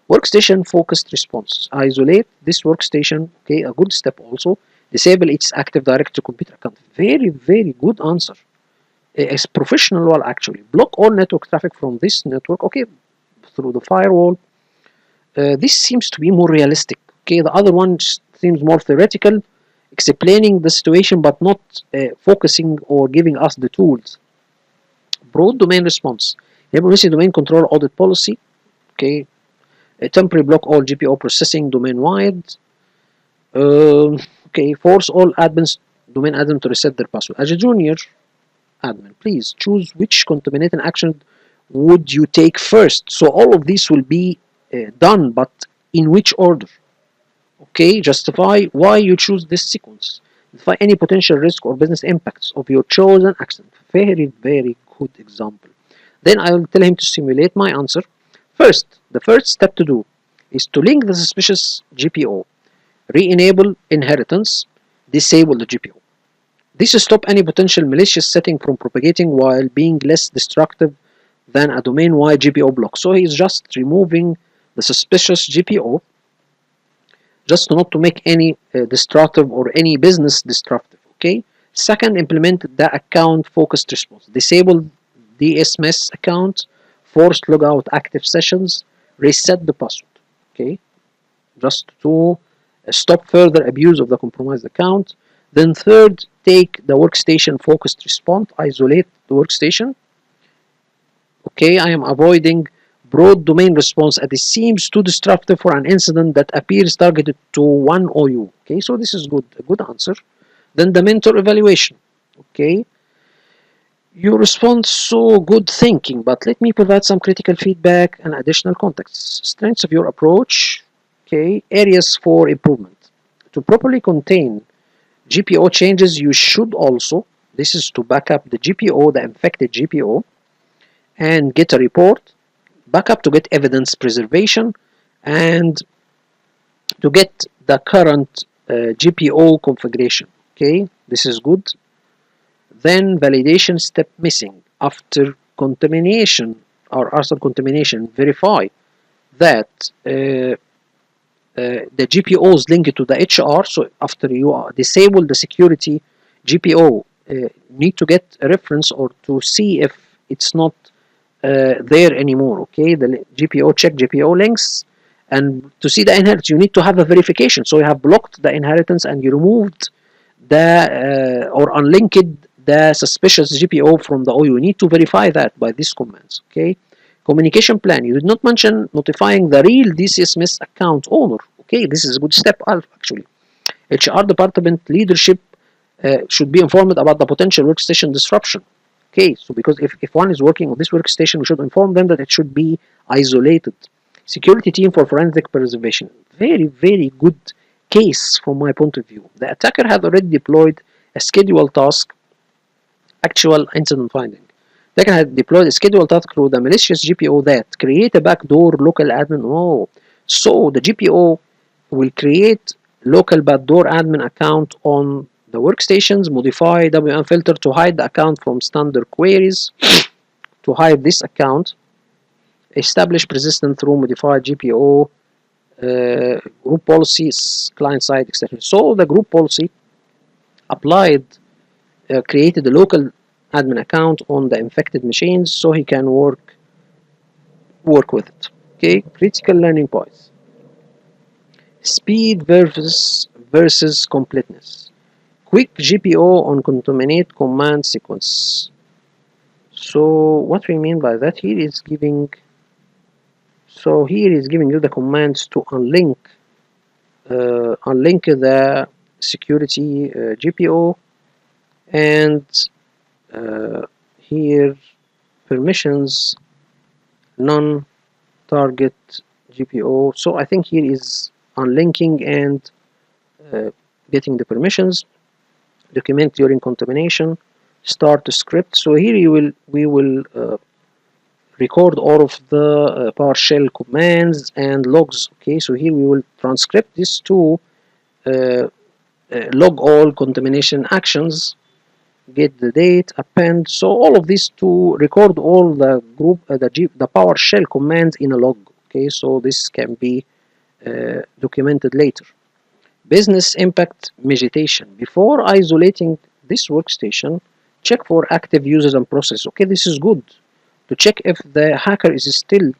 Workstation focused response. Isolate this workstation. Okay, a good step also. Disable its Active Directory computer account. Very, very good answer. It's professional one actually. Block all network traffic from this network. Okay, through the firewall. This seems to be more realistic. Okay, the other one seems more theoretical, explaining the situation but not focusing or giving us the tools. Broad domain response. Enable domain control audit policy. Okay. Temporary block all GPO processing domain-wide. Okay. Force all domain admin to reset their password. As a junior admin, please choose which contaminating action would you take first. So all of these will be done, but in which order? Okay, justify why you choose this sequence. Identify any potential risk or business impacts of your chosen action. Very, very good example. Then I will tell him to simulate my answer. First, the first step to do is to link the suspicious GPO, re-enable inheritance, disable the GPO. This will stop any potential malicious setting from propagating while being less destructive than a domain-wide GPO block. So he is just removing the suspicious GPO just not to make any destructive or any business destructive. Okay. Second, implement the account focused response. Disable DSMS account, force logout active sessions, reset the password. Okay, just to stop further abuse of the compromised account. Then third, take the workstation focused response, isolate the workstation. Okay, I am avoiding broad domain response as it seems too destructive for an incident that appears targeted to one OU. Okay, so this is good, a good answer. Then the mentor evaluation. Okay, you respond so good thinking, but let me provide some critical feedback and additional context. Strengths of your approach. Okay, areas for improvement. To properly contain GPO changes, you should also, this is to back up the GPO, the infected GPO, and get a report. Backup to get evidence preservation and to get the current GPO configuration. Okay, this is good. Then validation step missing after contamination or arson contamination verify that the GPO is linked to the HR. So after you disable the security, GPO need to get a reference or to see if it's not there anymore. Okay, the GPO check GPO links, and to see the inheritance, you need to have a verification. So you have blocked the inheritance and you removed the or unlinked the suspicious GPO from the OU. You need to verify that by these commands. Okay. Communication plan. You did not mention notifying the real DCSMS account owner. Okay, this is a good step actually. HR department leadership should be informed about the potential workstation disruption. Okay, so because if one is working on this workstation, we should inform them that it should be isolated. Security team for forensic preservation. Very, very good case from my point of view. The attacker had already deployed a scheduled task, actual incident finding. The attacker had deployed a scheduled task through the malicious GPO that create a backdoor local admin. Oh, so the GPO will create local backdoor admin account on the workstations, modify WM filter to hide the account from standard queries, to hide this account, establish persistent through modified GPO, group policies, client-side extension. So the group policy applied, created a local admin account on the infected machines so he can work with it. Okay, critical learning points. Speed versus completeness. Quick GPO on contaminate command sequence. So what we mean by that here is giving. So here is giving you the commands to unlink the security GPO, and here permissions non-target GPO. So I think here is unlinking and getting the permissions. Document during contamination. Start the script. So here we will record all of the PowerShell commands and logs. Okay, so here we will transcribe this to log all contamination actions, get the date, append. So all of this to record all the group the PowerShell commands in a log. Okay, so this can be documented later. Business impact mediation. Before isolating this workstation, check for active users and processes. Okay, this is good to check if the hacker is still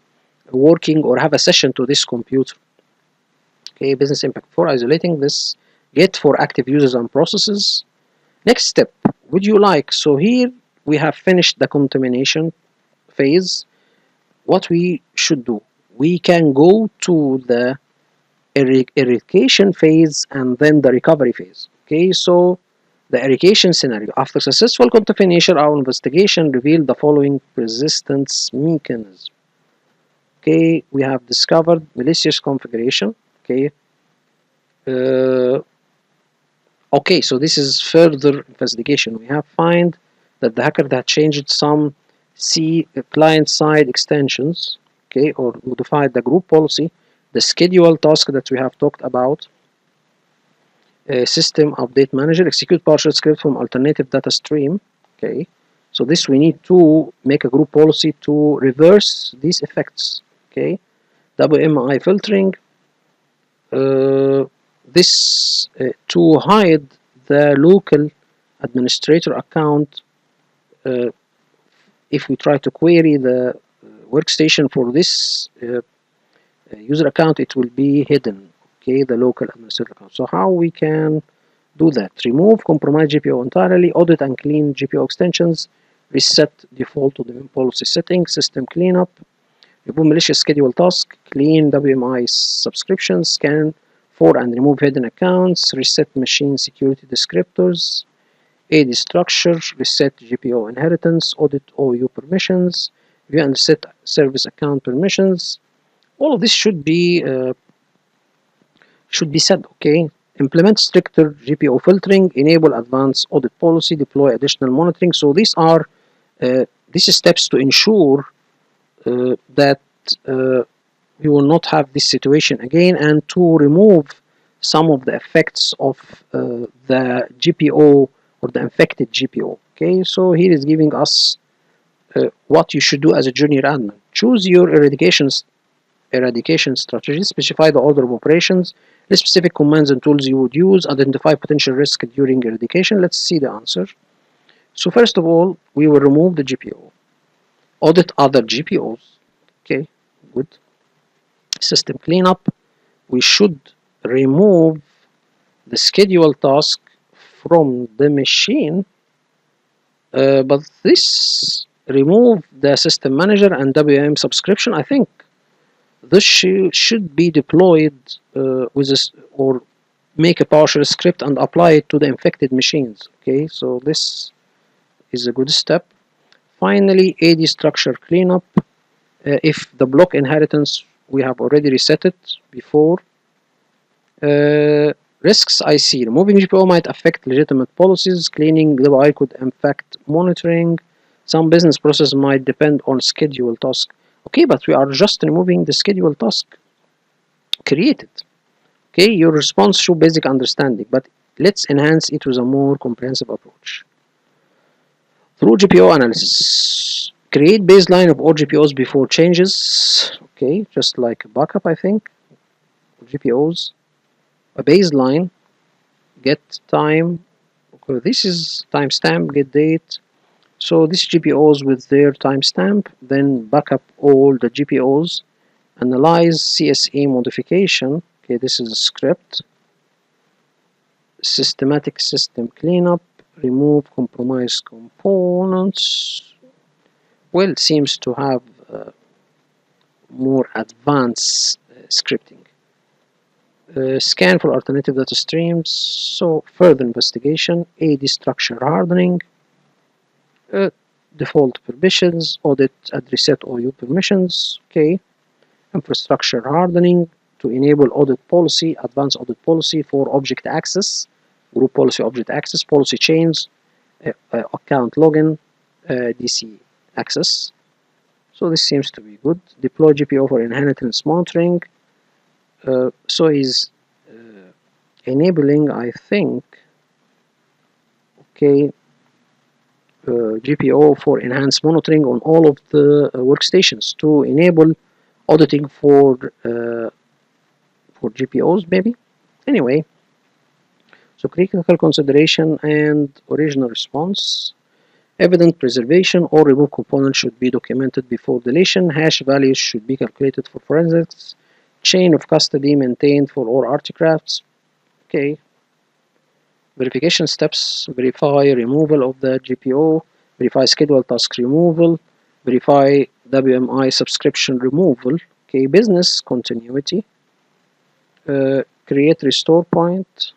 working or have a session to this computer. Okay, business impact. Before isolating this, get for active users and processes. Next step, would you like? So here we have finished the contamination phase. What we should do? We can go to the eradication phase and then the recovery phase. Okay, so the eradication scenario. After successful contamination, our investigation revealed the following persistence mechanism. Okay, we have discovered malicious configuration. Okay. Okay, so this is further investigation. We have find that the hacker had changed some C client-side extensions, okay, or modified the group policy, the schedule task that we have talked about, system update manager, execute PowerShell script from alternative data stream. Okay, so this we need to make a group policy to reverse these effects. Okay, WMI filtering. This to hide the local administrator account. If we try to query the workstation for this user account, it will be hidden. Okay, the local administrator account. So how we can do that? Remove compromised GPO entirely, audit and clean GPO extensions, reset default to the policy settings, system cleanup, remove malicious schedule task, clean WMI subscriptions, scan for and remove hidden accounts, reset machine security descriptors, AD structure, reset GPO inheritance, audit OU permissions, view and set service account permissions. All of this should be set. Okay, implement stricter GPO filtering, enable advanced audit policy, deploy additional monitoring. So these are these steps to ensure that we will not have this situation again, and to remove some of the effects of the GPO or the infected GPO. Okay, so here is giving us what you should do as a junior admin. Choose your eradication strategy, specify the order of operations, the specific commands and tools you would use, identify potential risk during eradication. Let's see the answer. So first of all, we will remove the GPO, audit other GPOs. Okay, good. System cleanup, we should remove the schedule task from the machine, but this remove the system manager and WM subscription. I think this should be deployed with this, or make a partial script and apply it to the infected machines. Okay, so this is a good step. Finally, AD structure cleanup. If the block inheritance, we have already reset it before. Risks I see. Removing GPO might affect legitimate policies. Cleaning the UI could affect monitoring. Some business process might depend on schedule task. Okay, but we are just removing the schedule task created. Okay, your response shows basic understanding, but let's enhance it with a more comprehensive approach. Through GPO analysis, create baseline of all GPOs before changes. Okay, just like a backup, I think. GPOs, a baseline, get time. Okay, this is timestamp, get date. So this GPOs with their timestamp, then backup all the GPOs, analyze CSA modification. Okay, this is a script. Systematic system cleanup, remove compromised components. Well, it seems to have more advanced scripting. Scan for alternative data streams. So further investigation, AD structure hardening, default permissions, audit at reset OU permissions. Okay, infrastructure hardening to enable audit policy, advanced audit policy for object access, group policy, object access, policy chains, account login, DC access. So this seems to be good. Deploy GPO for inheritance monitoring. So is enabling, I think, okay, GPO for enhanced monitoring on all of the workstations to enable auditing for GPOs, maybe. Anyway, so critical consideration and original response. Evident preservation or remove components should be documented before deletion. Hash values should be calculated for forensics. Chain of custody maintained for all artifacts. Okay. Verification steps. Verify removal of the GPO. Verify schedule task removal. Verify WMI subscription removal. Okay. Business continuity. Create restore point.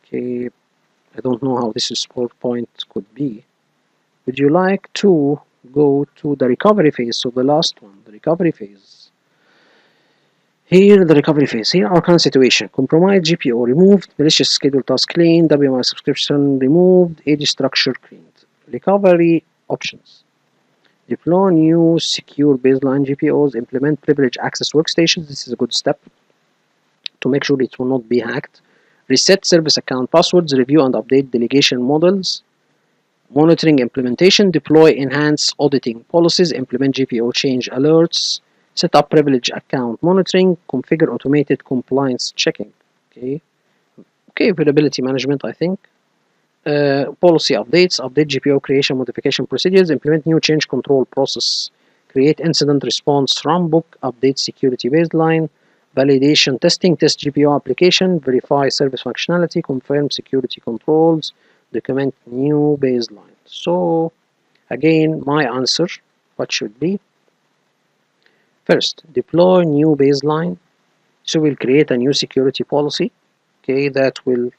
Okay. I don't know how this restore point could be. Would you like to go to the recovery phase? So the last one, the recovery phase. Here, the recovery phase. Here, our current situation. Compromised GPO removed, malicious schedule task cleaned, WMI subscription removed, AD structure cleaned. Recovery options. Deploy new secure baseline GPOs, implement privileged access workstations. This is a good step to make sure it will not be hacked. Reset service account passwords, review and update delegation models. Monitoring implementation, deploy enhanced auditing policies, implement GPO change alerts. Set up privileged account monitoring, configure automated compliance checking. Okay, availability management, I think. Policy updates, update GPO creation modification procedures, implement new change control process, create incident response runbook, update security baseline, validation testing, test GPO application, verify service functionality, confirm security controls, document new baseline. So again, my answer, what should be? First, deploy new baseline. So we'll create a new security policy. Okay, that will,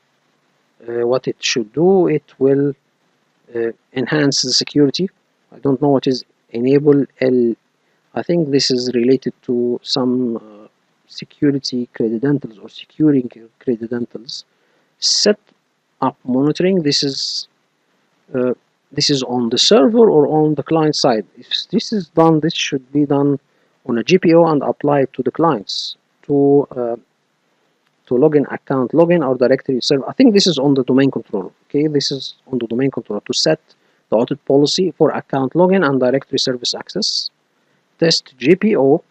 what it should do, it will enhance the security. I don't know what is enable L. I think this is related to some security credentials or securing credentials. Set up monitoring. This is on the server or on the client side. If this is done, this should be done on a GPO and apply it to the clients to login account, login or directory server. I think this is on the domain controller. Okay, this is on the domain controller to set the audit policy for account login and directory service access, test GPO,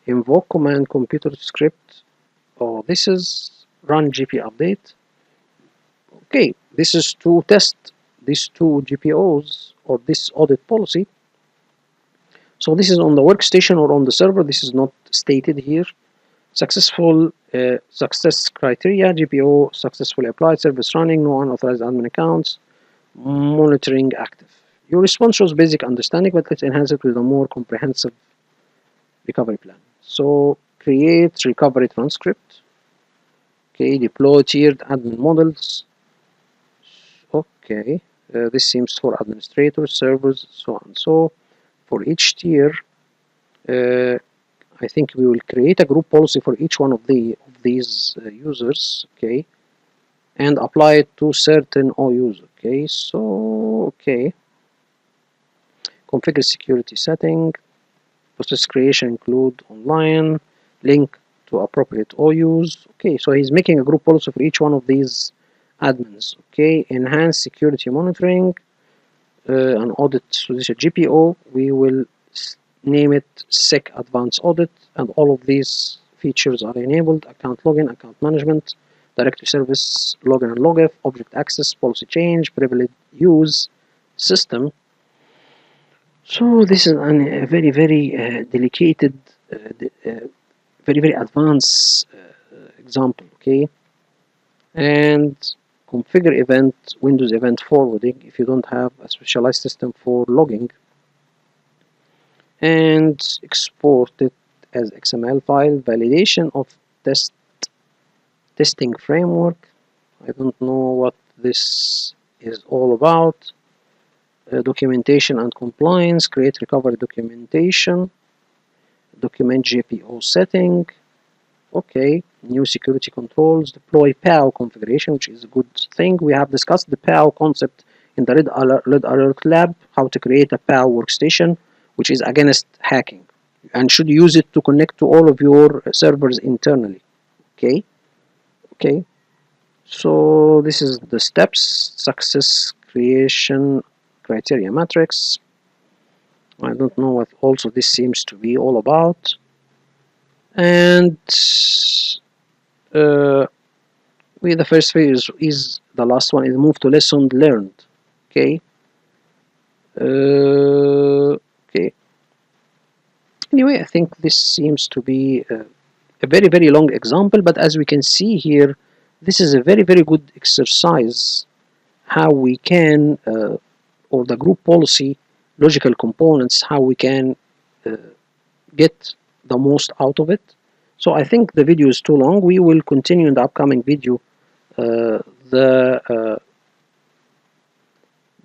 invoke command computer script. Oh, this is run GP update. Okay, this is to test these two GPOs or this audit policy. So this is on the workstation or on the server. This is not stated here. Successful success criteria, GPO successfully applied, service running, no unauthorized admin accounts, monitoring active. Your response shows basic understanding, but let's enhance it with a more comprehensive recovery plan. So create recovery transcript. Okay, deploy tiered admin models. Okay, this seems for administrators, servers, so on. So for each tier, I think we will create a group policy for each one of these users, okay, and apply it to certain OUs, okay. So okay, configure security setting, process creation include online, link to appropriate OUs, okay. So he's making a group policy for each one of these admins, okay. Enhance security monitoring, an audit, so this is a GPO, we will name it SEC Advanced Audit, and all of these features are enabled: account login, account management, directory service, login and logif, object access, policy change, privilege use, system. So this is a very, very delicate, very, very advanced example, okay? And configure event, Windows event forwarding if you don't have a specialized system for logging, and export it as XML file. Validation of testing framework. I don't know what this is all about. Documentation and compliance. Create recovery documentation. Document GPO setting. Okay, new security controls. Deploy PAO configuration, which is a good thing. We have discussed the PAO concept in the Red Alert Lab, how to create a PAO workstation, which is against hacking, and should use it to connect to all of your servers internally. Okay, so this is the steps: success creation criteria matrix. I don't know what also this seems to be all about. And the first phase is the last one, is move to lesson learned. Okay. Okay. Anyway, I think this seems to be a very, very long example, but as we can see here, this is a very, very good exercise how we can, or the group policy logical components, how we can get the most out of it. So I think the video is too long. We will continue in the upcoming video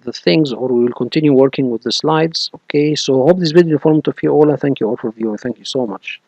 the things, or we will continue working with the slides. Okay, so hope this video informative for you all, and thank you all for viewing. Thank you so much.